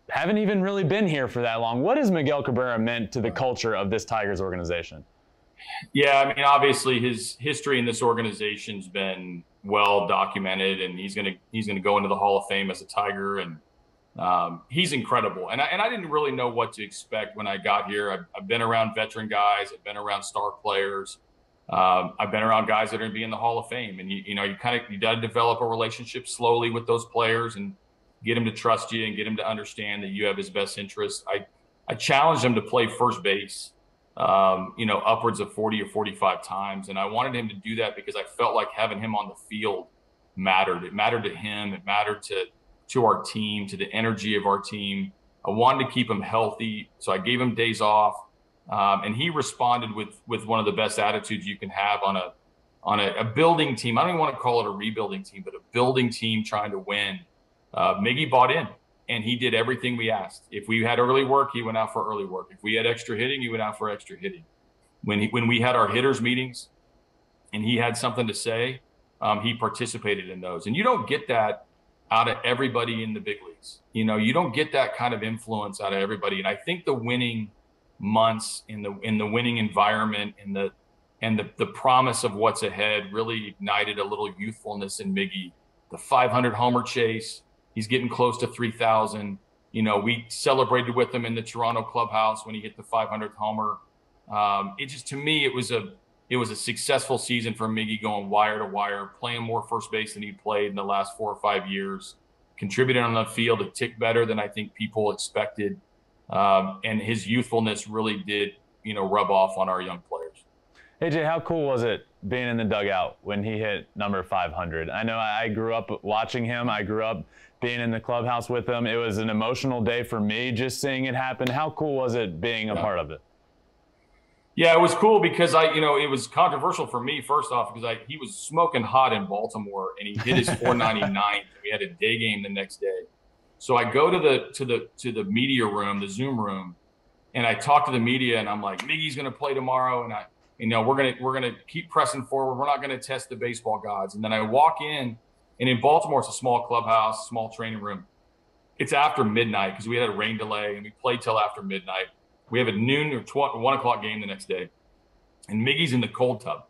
haven't even really been here for that long? What has Miguel Cabrera meant to the culture of this Tigers organization? Yeah, I mean, obviously his history in this organization's been well documented, and he's gonna go into the Hall of Fame as a Tiger, and he's incredible. And I didn't really know what to expect when I got here. I've been around veteran guys, I've been around star players, I've been around guys that are gonna be in the Hall of Fame, and you got to develop a relationship slowly with those players and get him to trust you and get him to understand that you have his best interest. I challenged him to play first base, upwards of 40 or 45 times. And I wanted him to do that because I felt like having him on the field mattered. It mattered to him. It mattered to our team, to the energy of our team. I wanted to keep him healthy. So I gave him days off. And he responded with one of the best attitudes you can have on a building team. I don't even want to call it a rebuilding team, but a building team trying to win. Miggy bought in, and he did everything we asked. If we had early work, he went out for early work. If we had extra hitting, he went out for extra hitting. When we had our hitters meetings and he had something to say, he participated in those. And you don't get that out of everybody in the big leagues. You don't get that kind of influence out of everybody. And I think the winning months in the winning environment and the promise of what's ahead really ignited a little youthfulness in Miggy. The 500 homer chase, he's getting close to 3,000. We celebrated with him in the Toronto clubhouse when he hit the 500th homer. To me, it was a successful season for Miggy, going wire to wire, playing more first base than he played in the last 4 or 5 years, contributing on the field a tick better than I think people expected. And his youthfulness really did, rub off on our young players. AJ, how cool was it being in the dugout when he hit number 500? I know I grew up watching him. I grew up being in the clubhouse with him. It was an emotional day for me just seeing it happen. How cool was it being a part of it? Yeah, it was cool because it was controversial for me, first off, because he was smoking hot in Baltimore and he hit his 499th. We had a day game the next day. So I go to the media room, the Zoom room, and I talk to the media, and I'm like, Miggy's going to play tomorrow, and we're gonna keep pressing forward. We're not going to test the baseball gods. And then I walk in, and in Baltimore, it's a small clubhouse, small training room. It's after midnight because we had a rain delay, and we played till after midnight. We have a noon or 1 o'clock game the next day, and Miggy's in the cold tub.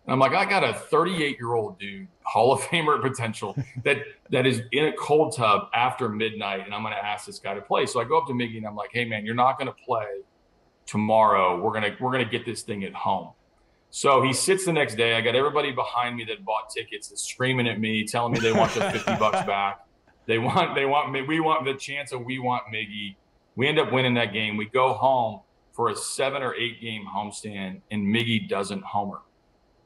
And I'm like, I got a 38-year-old dude, Hall of Famer potential, that is in a cold tub after midnight, and I'm going to ask this guy to play. So I go up to Miggy, and I'm like, hey, man, you're not going to play tomorrow. We're gonna get this thing at home. So he sits the next day. I got everybody behind me that bought tickets that's screaming at me, telling me they want the 50 bucks back. We want the chance of we want Miggy. We end up winning that game. We go home for a 7 or 8 game homestand, and Miggy doesn't homer.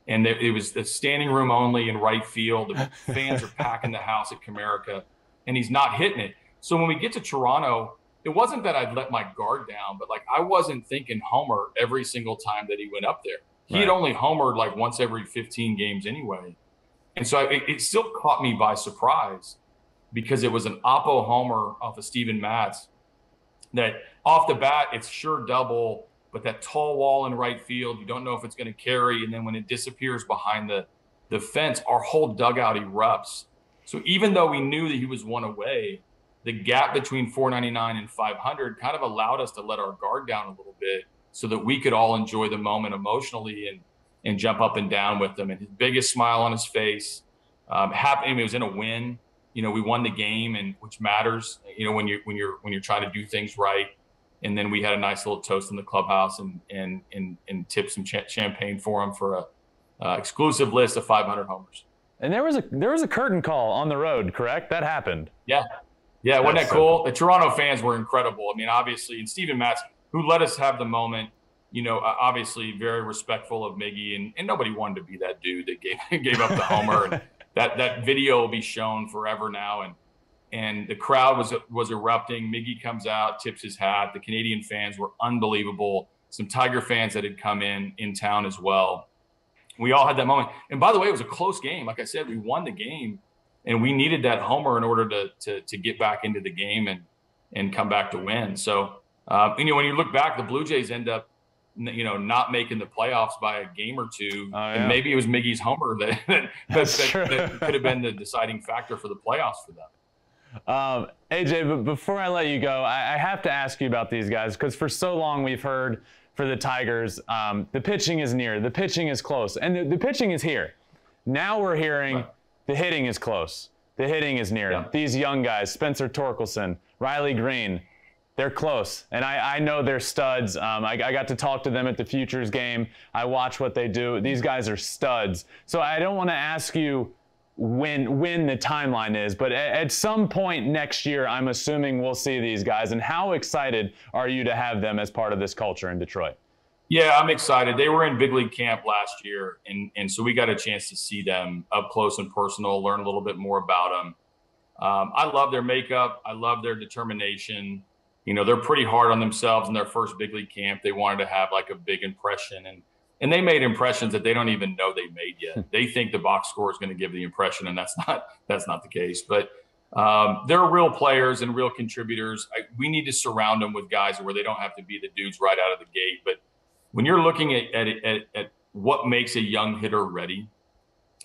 And it was the standing room only in right field. The fans are packing the house at Comerica, and he's not hitting it. So when we get to Toronto, it wasn't that I'd let my guard down, but I wasn't thinking homer every single time that he went up there. He had only homered once every 15 games anyway. And so it still caught me by surprise because it was an oppo homer off of Steven Matz that off the bat, it's sure double, but that tall wall in right field, you don't know if it's going to carry. And then when it disappears behind the fence, our whole dugout erupts. So even though we knew that he was one away, the gap between 499 and 500 kind of allowed us to let our guard down a little bit so that we could all enjoy the moment emotionally and jump up and down with them. And his biggest smile on his face, happy. I mean, it was in a win. We won the game, and which matters. When you're trying to do things right. And then we had a nice little toast in the clubhouse and tipped some champagne for him for a exclusive list of 500 homers. And there was a curtain call on the road, correct? That happened. Yeah. Yeah, wasn't that cool? The Toronto fans were incredible. I mean, obviously, and Steven Matz, who let us have the moment, you know, obviously very respectful of Miggy, and nobody wanted to be that dude that gave up the homer. And that video will be shown forever now. And the crowd was erupting. Miggy comes out, tips his hat. The Canadian fans were unbelievable. Some Tiger fans that had come in town as well. We all had that moment. And by the way, it was a close game. Like I said, we won the game. And we needed that homer in order to get back into the game and come back to win. So, you know, when you look back, the Blue Jays end up, you know, not making the playoffs by a game or two. Oh, yeah. And maybe it was Miggy's homer that could have been the deciding factor for the playoffs for them. AJ, but before I let you go, I have to ask you about these guys, because for so long we've heard for the Tigers, the pitching is near, the pitching is close, and the pitching is here. Now we're hearing the hitting is close, the hitting is near. Yeah. These young guys, Spencer Torkelson, Riley Green, they're close, and I know they're studs. I got to talk to them at the Futures game. I watch what they do. These guys are studs. So I don't want to ask you when the timeline is, but at some point next year, I'm assuming we'll see these guys. And how excited are you to have them as part of this culture in Detroit? Yeah, I'm excited. They were in big league camp last year, and so we got a chance to see them up close and personal, learn a little bit more about them. I love their makeup. I love their determination. You know, they're pretty hard on themselves in their first big league camp. They wanted to have like a big impression, and they made impressions that they don't even know they made yet. They think the box score is going to give the impression, and that's not the case. But they're real players and real contributors. We need to surround them with guys where they don't have to be the dudes right out of the gate. But when you're looking at what makes a young hitter ready,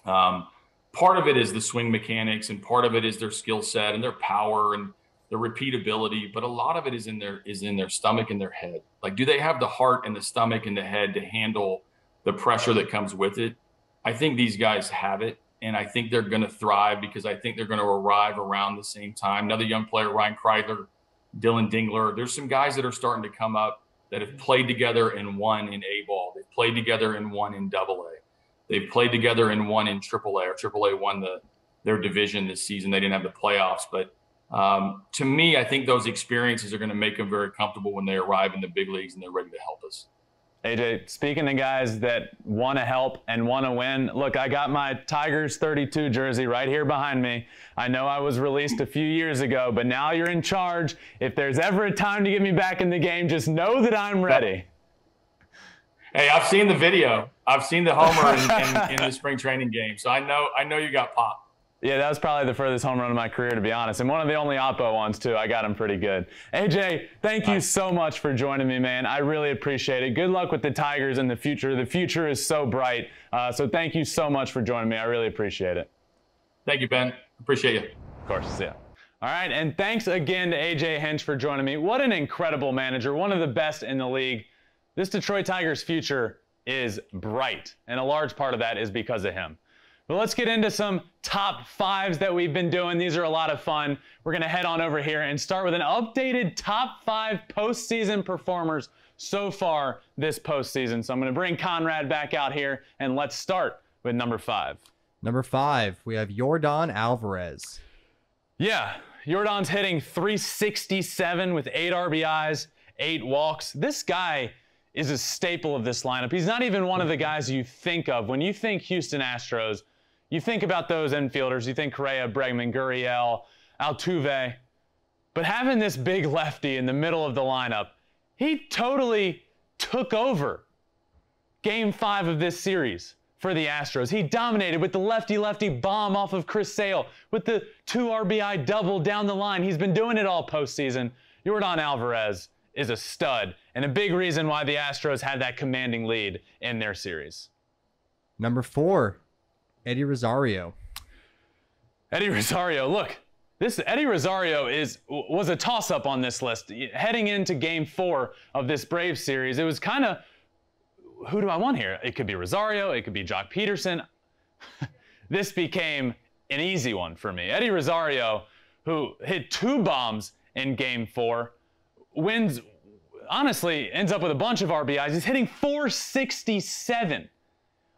part of it is the swing mechanics, and part of it is their skill set and their power and the repeatability, but a lot of it is in their stomach and their head. Like, do they have the heart and the stomach and the head to handle the pressure that comes with it? I think these guys have it, and I think they're going to thrive because I think they're going to arrive around the same time. Another young player, Ryan Kreidler, Dylan Dingler. There's some guys that are starting to come up that have played together and won in A-ball. They've played together and won in AA. They've played together and won in AAA, or AAA won their division this season. They didn't have the playoffs, but to me, I think those experiences are going to make them very comfortable when they arrive in the big leagues and they're ready to help us. AJ, speaking of guys that want to help and want to win, look, I got my Tigers 32 jersey right here behind me. I know I was released a few years ago, but now you're in charge. If there's ever a time to get me back in the game, just know that I'm ready. Hey, I've seen the video. I've seen the homer in the spring training game, so I know you got pop. Yeah, that was probably the furthest home run of my career, to be honest. And one of the only Oppo ones, too. I got him pretty good. AJ, thank you so much for joining me, man. I really appreciate it. Good luck with the Tigers in the future. The future is so bright. So thank you so much for joining me. I really appreciate it. Thank you, Ben. Appreciate you. Of course. See ya. All right, and thanks again to AJ Hinch for joining me. What an incredible manager. One of the best in the league. This Detroit Tigers future is bright, and a large part of that is because of him. But let's get into some top fives that we've been doing. These are a lot of fun. We're going to head on over here and start with an updated top 5 postseason performers so far this postseason. So I'm going to bring Conrad back out here, and let's start with number 5. Number 5, we have Yordan Alvarez. Yeah, Yordan's hitting .367 with 8 RBIs, 8 walks. This guy is a staple of this lineup. He's not even one of the guys you think of. When you think Houston Astros, you think about those infielders. You think CORREA, Bregman, Gurriel, Altuve. But having this big lefty in the middle of the lineup, he totally took over Game 5 of this series for the Astros. He dominated with the lefty-lefty bomb off of Chris Sale, with the 2 RBI double down the line. He's been doing it all postseason. Yordan Alvarez is a stud, and a big reason why the Astros had that commanding lead in their series. Number 4, Eddie Rosario. Eddie Rosario, look, this Eddie Rosario was a toss-up on this list. Heading into Game 4 of this Braves series, it was kind of, who do I want here? It could be Rosario, it could be Jock Peterson. This became an easy one for me. Eddie Rosario, who hit 2 bombs in Game 4, honestly, ends up with a bunch of RBIs. He's hitting .467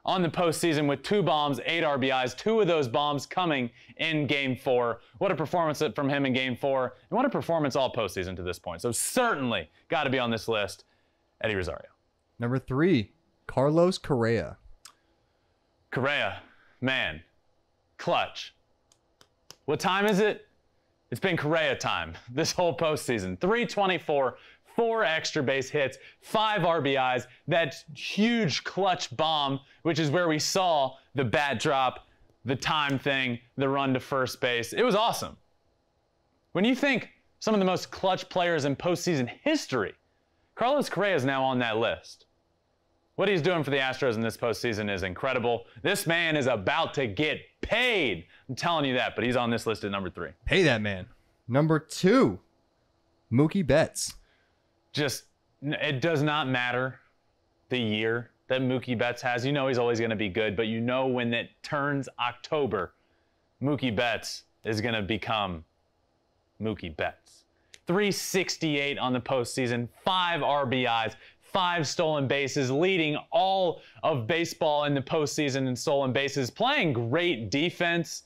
on the postseason with 2 bombs, 8 RBIs, 2 of those bombs coming in Game 4. What a performance from him in Game 4, and what a performance all postseason to this point. So certainly got to be on this list, Eddie Rosario. Number 3, Carlos Correa. Correa, man, clutch. What time is it? It's been Correa time this whole postseason. 324, 4 extra base hits, 5 RBIs, that huge clutch bomb, which is where we saw the bat drop, the time thing, the run to first base. It was awesome. When you think some of the most clutch players in postseason history, Carlos Correa is now on that list. What he's doing for the Astros in this postseason is incredible. This man is about to get paid. I'm telling you that, but he's on this list at number 3. Pay that man. Number 2, Mookie Betts. Just, it does not matter the year that Mookie Betts has. You know he's always going to be good, but you know when it turns October, Mookie Betts is going to become Mookie Betts. 368 on the postseason, 5 RBIs, 5 stolen bases, leading all of baseball in the postseason in stolen bases, playing great defense.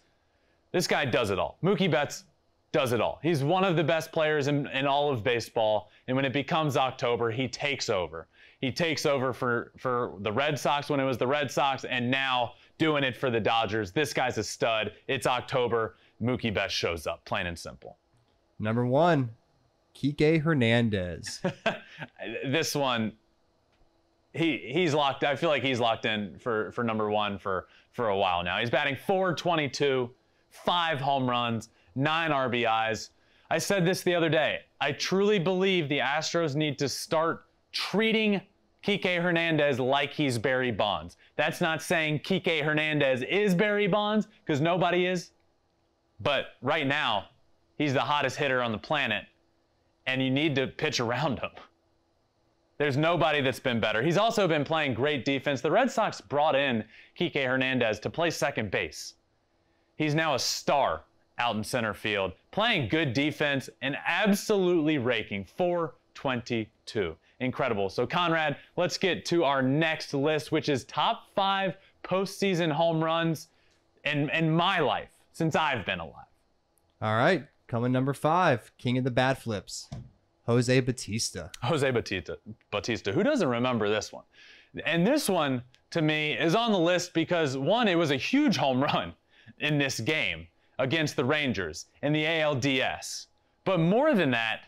This guy does it all. Mookie Betts does it all. He's one of the best players in all of baseball, and when it becomes October, he takes over. He takes over for the Red Sox when it was the Red Sox, and now doing it for the Dodgers. This guy's a stud. It's October. Mookie Betts shows up, plain and simple. Number 1, KIKÉ HERNANDEZ. This one, he's locked. I feel like he's locked in for number 1 for a while now. He's batting .422, 5 home runs, 9 RBIs. I said this the other day. I truly believe the Astros need to start treating KIKÉ HERNANDEZ like he's Barry Bonds. That's not saying KIKÉ HERNANDEZ is Barry Bonds, because nobody is. But right now, he's the hottest hitter on the planet, and you need to pitch around him. There's nobody that's been better. He's also been playing great defense. The Red Sox brought in KIKÉ HERNANDEZ to play second base. He's now a star out in center field, playing good defense and absolutely raking. .422. Incredible. So Conrad, let's get to our next list, which is top 5 postseason home runs in my life since I've been alive. All right, coming number 5, king of the bat flips, Jose Bautista. Jose Bautista. Who doesn't remember this one? And this one, to me, is on the list because, 1, it was a huge home run in this game against the Rangers in the ALDS. But more than that,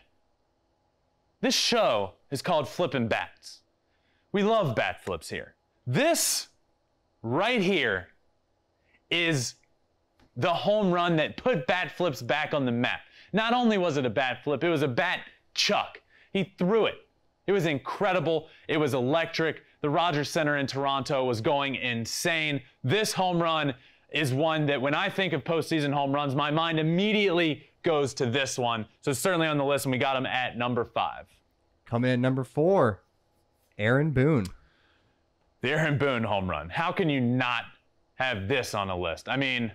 this show is called Flippin Bats. We love bat flips here. This right here is the home run that put bat flips back on the map. Not only was it a bat flip, it was a bat chuck. He threw it. It was incredible. It was electric. The Rogers Center in Toronto was going insane. This home run is one that when I think of postseason home runs, my mind immediately goes to this one. So certainly on the list, and we got him at number 5. Coming in at number 4, Aaron Boone. The Aaron Boone home run. How can you not have this on a list? I mean,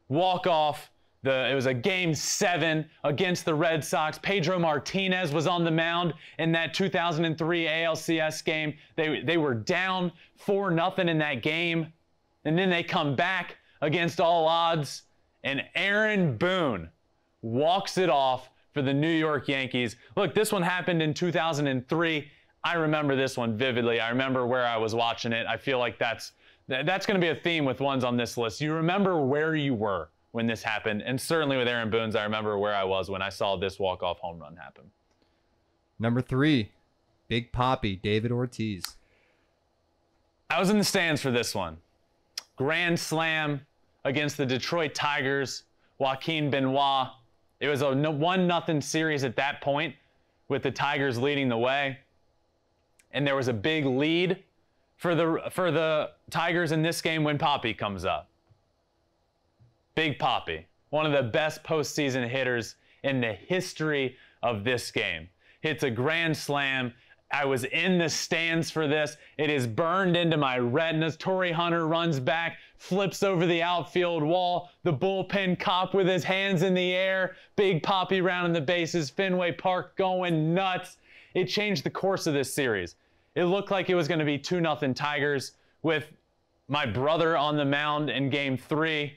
walk off. It was a Game 7 against the Red Sox. Pedro Martinez was on the mound in that 2003 ALCS game. They were down 4-0 in that game, and then they come back against all odds, and Aaron Boone walks it off for the New York Yankees. Look, this one happened in 2003. I remember this one vividly. I remember where I was watching it. I feel like that's going to be a theme with ones on this list. You remember where you were when this happened, and certainly with Aaron Boone's, I remember where I was when I saw this walk-off home run happen. Number 3, Big Papi, David Ortiz. I was in the stands for this one. Grand slam against the Detroit Tigers, Joaquin Benoit. It was a 1-0 series at that point with the Tigers leading the way. And there was a big lead for the Tigers in this game when Papi comes up. Big Papi, one of the best postseason hitters in the history of this game. Hits a grand slam. I was in the stands for this. It is burned into my retinas. Torrey Hunter runs back, flips over the outfield wall. The bullpen cop with his hands in the air. Big Papi rounding the bases. Fenway Park going nuts. It changed the course of this series. It looked like it was going to be 2-0 Tigers with my brother on the mound in Game 3.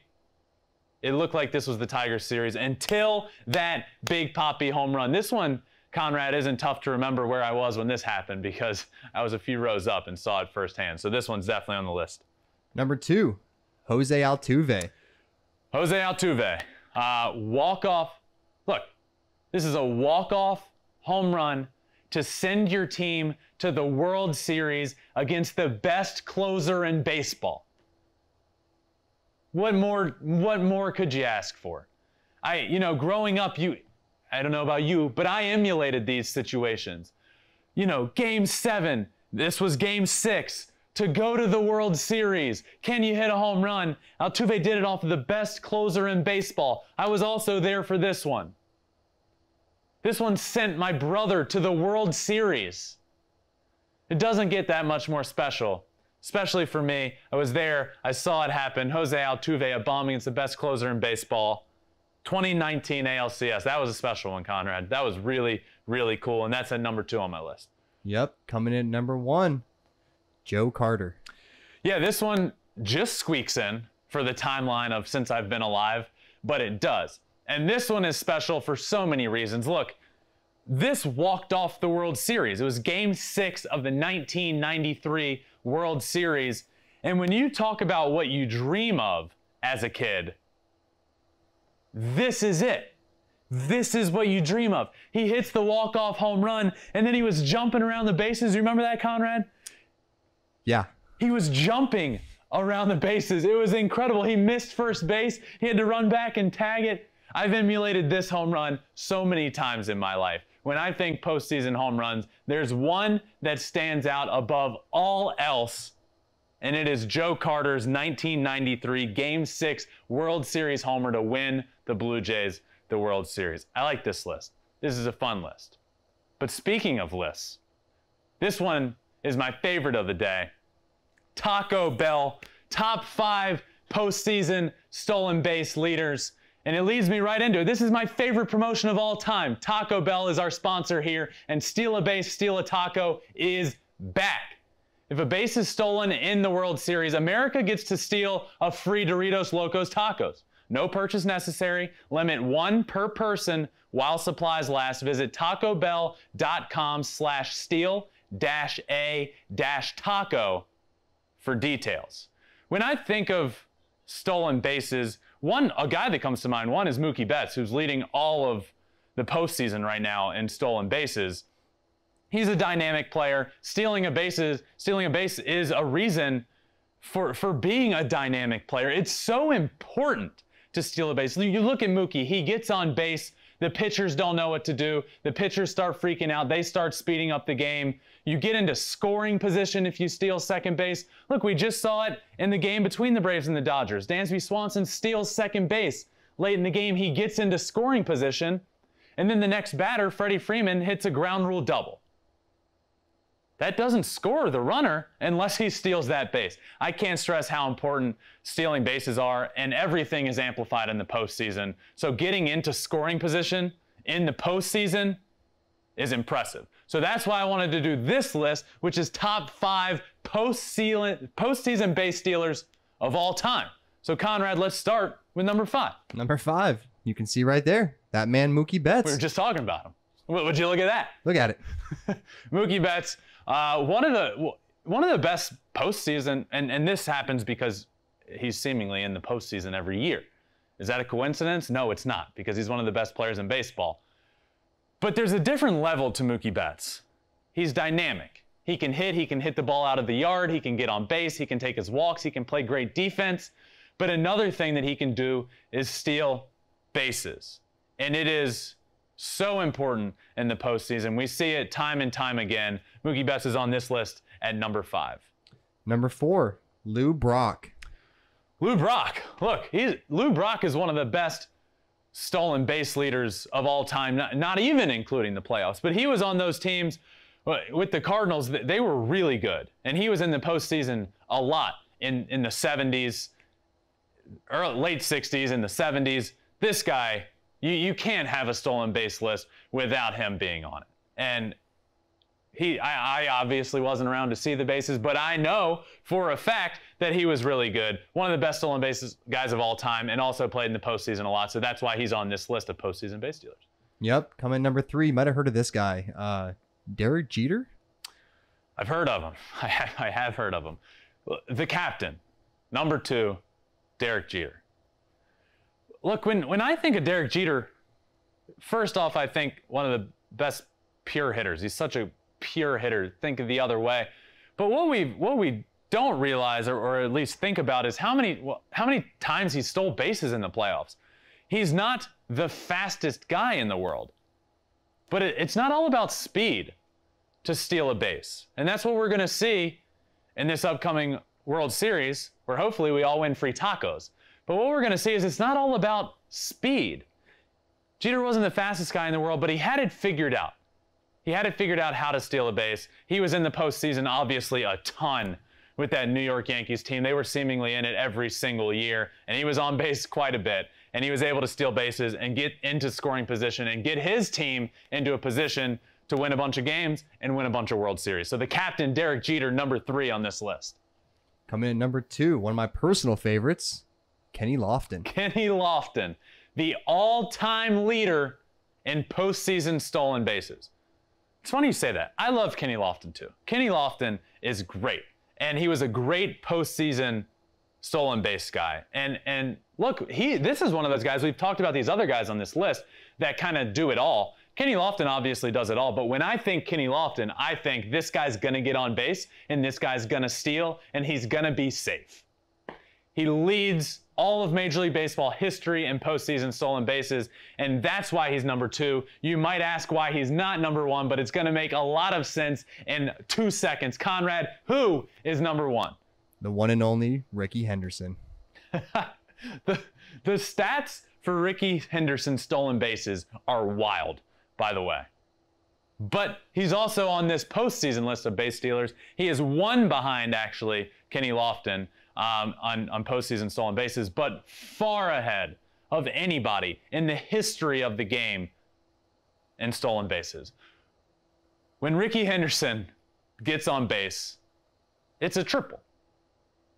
It looked like this was the Tigers series until that Big Papi home run. This one, Conrad, isn't tough to remember where I was when this happened because I was a few rows up and saw it firsthand. So this one's definitely on the list. Number 2, Jose Altuve. Jose Altuve, walk-off. Look, this is a walk-off home run to send your team to the World Series against the best closer in baseball. What more could you ask for? Growing up, I don't know about you, but I emulated these situations. Game 7, this was Game 6, to go to the World Series. Can you hit a home run? Altuve did it off of the best closer in baseball. I was also there for this one. This one sent my brother to the World Series. It doesn't get that much more special, especially for me. I was there. I saw it happen. Jose Altuve, a bomb against the best closer in baseball. 2019 ALCS. That was a special one, Conrad. That was really, really cool, and that's at number 2 on my list. Yep, coming in at number 1, Joe Carter. Yeah, this one just squeaks in for the timeline of since I've been alive, but it does. And this one is special for so many reasons. Look, this walked off the World Series. It was Game 6 of the 1993 World Series. And when you talk about what you dream of as a kid, this is it. This is what you dream of. He hits the walk-off home run, and then he was jumping around the bases. You remember that, Conrad? Yeah. He was jumping around the bases. It was incredible. He missed first base. He had to run back and tag it. I've emulated this home run so many times in my life. When I think postseason home runs, there's one that stands out above all else, and it is Joe Carter's 1993 Game 6 World Series homer to win the Blue Jays the World Series. I like this list. This is a fun list. But speaking of lists, this one is my favorite of the day. Taco Bell, top 5 postseason stolen base leaders. And it leads me right into it. This is my favorite promotion of all time. Taco Bell is our sponsor here, and Steal a Base, Steal a Taco is back. If a base is stolen in the World Series, America gets to steal a free Doritos Locos Tacos. No purchase necessary. Limit 1 per person while supplies last. Visit tacobell.com/steal-a-taco for details. When I think of stolen bases, a guy that comes to mind, one is Mookie Betts, who's leading all of the postseason right now in stolen bases. He's a dynamic player. Stealing a base is a reason for being a dynamic player. It's so important to steal a base. You look at Mookie, he gets on base, the pitchers don't know what to do, the pitchers start freaking out, they start speeding up the game. You get into scoring position if you steal second base. Look, we just saw it in the game between the Braves and the Dodgers. Dansby Swanson steals second base. Late in the game, he gets into scoring position, and then the next batter, Freddie Freeman, hits a ground rule double. That doesn't score the runner unless he steals that base. I can't stress how important stealing bases are, and everything is amplified in the postseason. So getting into scoring position in the postseason is impressive. So that's why I wanted to do this list, which is top 5 postseason base stealers of all time. So Conrad, let's start with number 5. Number 5, you can see right there, that man Mookie Betts. We were just talking about him. Would you look at that? Look at it. Mookie Betts, one of the best postseason, and this happens because he's seemingly in the postseason every year. Is that a coincidence? No, it's not, because he's one of the best players in baseball. But there's a different level to Mookie Betts. He's dynamic. He can hit the ball out of the yard, he can get on base, he can take his walks, he can play great defense. But another thing that he can do is steal bases. And it is so important in the postseason. We see it time and time again. Mookie Betts is on this list at number 5. Number 4, Lou Brock. Lou Brock. Look, Lou Brock is one of the best stolen base leaders of all time, not even including the playoffs. But he was on those teams with the Cardinals. They were really good. And he was in the postseason a lot in the 70s, late 60s, in the 70s. This guy, you can't have a stolen base list without him being on it. And I obviously wasn't around to see the bases, but I know for a fact that he was really good. One of the best stolen bases guys of all time, and also played in the postseason a lot. So that's why he's on this list of postseason base stealers. Yep, coming number 3. You might have heard of this guy, Derek Jeter. I've heard of him. I have heard of him. The captain, number 2, Derek Jeter. Look, when I think of Derek Jeter, first off, I think one of the best pure hitters. He's such a pure hitter. Think of the other way. But what we don't realize, or at least think about, is how many times he stole bases in the playoffs. He's not the fastest guy in the world, but it's not all about speed to steal a base. And that's what we're going to see in this upcoming World Series, where hopefully we all win free tacos. But what we're going to see is it's not all about speed. Jeter wasn't the fastest guy in the world, but he had it figured out. He had it figured out how to steal a base. He was in the postseason, obviously, a ton with that New York Yankees team. They were seemingly in it every single year, and he was on base quite a bit. And he was able to steal bases and get into scoring position and get his team into a position to win a bunch of games and win a bunch of World Series. So the captain, Derek Jeter, number 3 on this list. Coming in number 2, one of my personal favorites, Kenny Lofton. Kenny Lofton, the all-time leader in postseason stolen bases. It's funny you say that. I love Kenny Lofton too. Kenny Lofton is great, and he was a great postseason stolen base guy. And look, this is one of those guys, we've talked about these other guys on this list that kind of do it all. Kenny Lofton obviously does it all, but when I think Kenny Lofton, I think this guy's going to get on base, and this guy's going to steal, and he's going to be safe. He leads all of Major League Baseball history in postseason stolen bases, and that's why he's number 2. You might ask why he's not number 1, but it's going to make a lot of sense in 2 seconds. Conrad, who is number 1? The one and only Rickey Henderson. The stats for Rickey Henderson's stolen bases are wild, by the way. But he's also on this postseason list of base stealers. He is 1 behind, actually, Kenny Lofton on postseason stolen bases, but far ahead of anybody in the history of the game in stolen bases. When Rickey Henderson gets on base, it's a triple.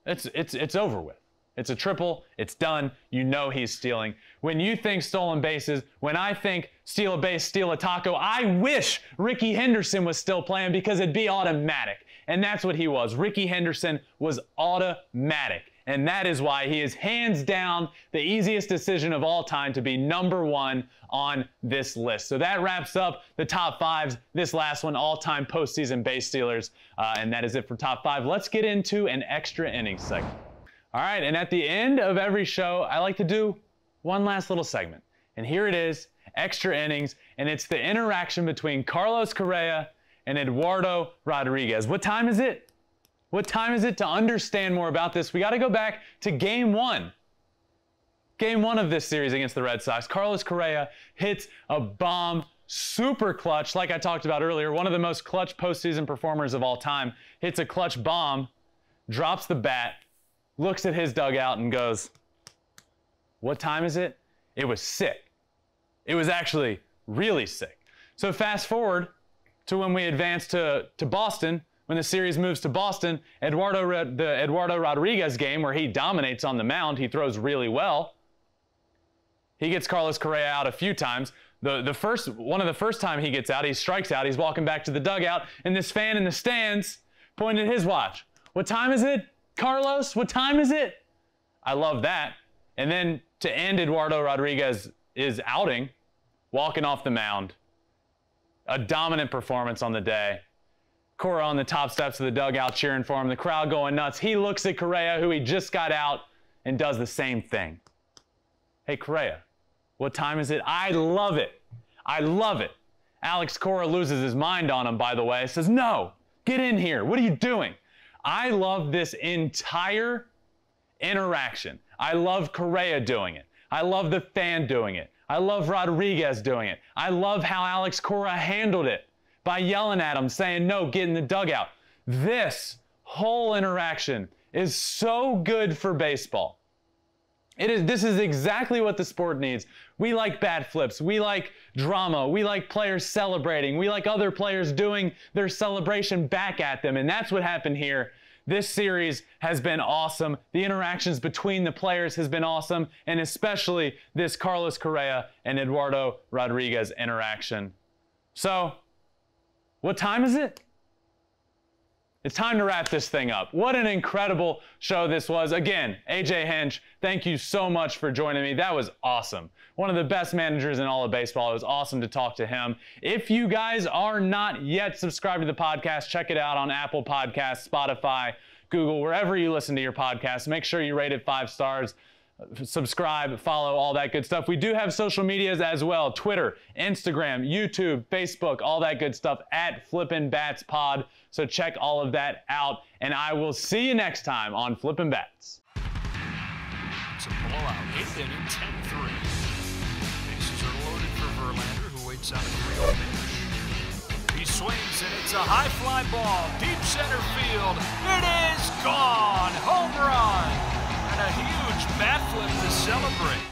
It's over with. It's a triple. It's done. You know he's stealing. When you think stolen bases, when I think steal a base, steal a taco, I wish Rickey Henderson was still playing because it'd be automatic. And that's what he was. Rickey Henderson was automatic. And that is why he is hands down the easiest decision of all time to be number 1 on this list. So that wraps up the top 5s. This last one, all-time postseason base stealers. And that is it for top 5. Let's get into an extra innings segment. All right, and at the end of every show, I like to do one last little segment. And here it is, extra innings, and it's the interaction between Carlos Correa and Eduardo Rodriguez. What time is it? What time is it? To understand more about this, we got to go back to Game 1. Game 1 of this series against the Red Sox. Carlos Correa hits a bomb, super clutch, like I talked about earlier, one of the most clutch postseason performers of all time. Hits a clutch bomb, drops the bat, looks at his dugout and goes, what time is it? It was sick. It was actually really sick. So fast forward to when we advance to Boston, when the series moves to Boston, the Eduardo Rodriguez game where he dominates on the mound, he throws really well. He gets Carlos Correa out a few times. One of the first time he gets out, he strikes out, he's walking back to the dugout, and this fan in the stands pointed at his watch. What time is it, Carlos? What time is it? I love that. And then to end Eduardo Rodriguez's outing, walking off the mound, a dominant performance on the day. Cora on the top steps of the dugout cheering for him, the crowd going nuts. He looks at Correa, who he just got out, and does the same thing. Hey, Correa, what time is it? I love it. I love it. Alex Cora loses his mind on him, by the way. Says, no, get in here. What are you doing? I love this entire interaction. I love Correa doing it. I love the fan doing it. I love Rodriguez doing it. I love how Alex Cora handled it by yelling at him, saying, no, get in the dugout. This whole interaction is so good for baseball. This is exactly what the sport needs. We like bat flips. We like drama. We like players celebrating. We like other players doing their celebration back at them. And that's what happened here. This series has been awesome. The interactions between the players has been awesome. And especially this Carlos Correa and Eduardo Rodriguez interaction. So, what time is it? It's time to wrap this thing up. What an incredible show this was. Again, AJ Hinch, thank you so much for joining me. That was awesome. One of the best managers in all of baseball. It was awesome to talk to him. If you guys are not yet subscribed to the podcast, check it out on Apple Podcasts, Spotify, Google, wherever you listen to your podcast. Make sure you rate it 5 stars. Subscribe, follow, all that good stuff. We do have social medias as well. Twitter, Instagram, YouTube, Facebook, all that good stuff at Flippin Bats Pod. So check all of that out. And I will see you next time on Flippin Bats. It's a blowout. 8th inning, 10-3. Bases are loaded for Verlander, who waits out a 3-0 pitch. He swings, and it's a high fly ball. Deep center field. It is gone. Home run. And a huge bat flip to celebrate.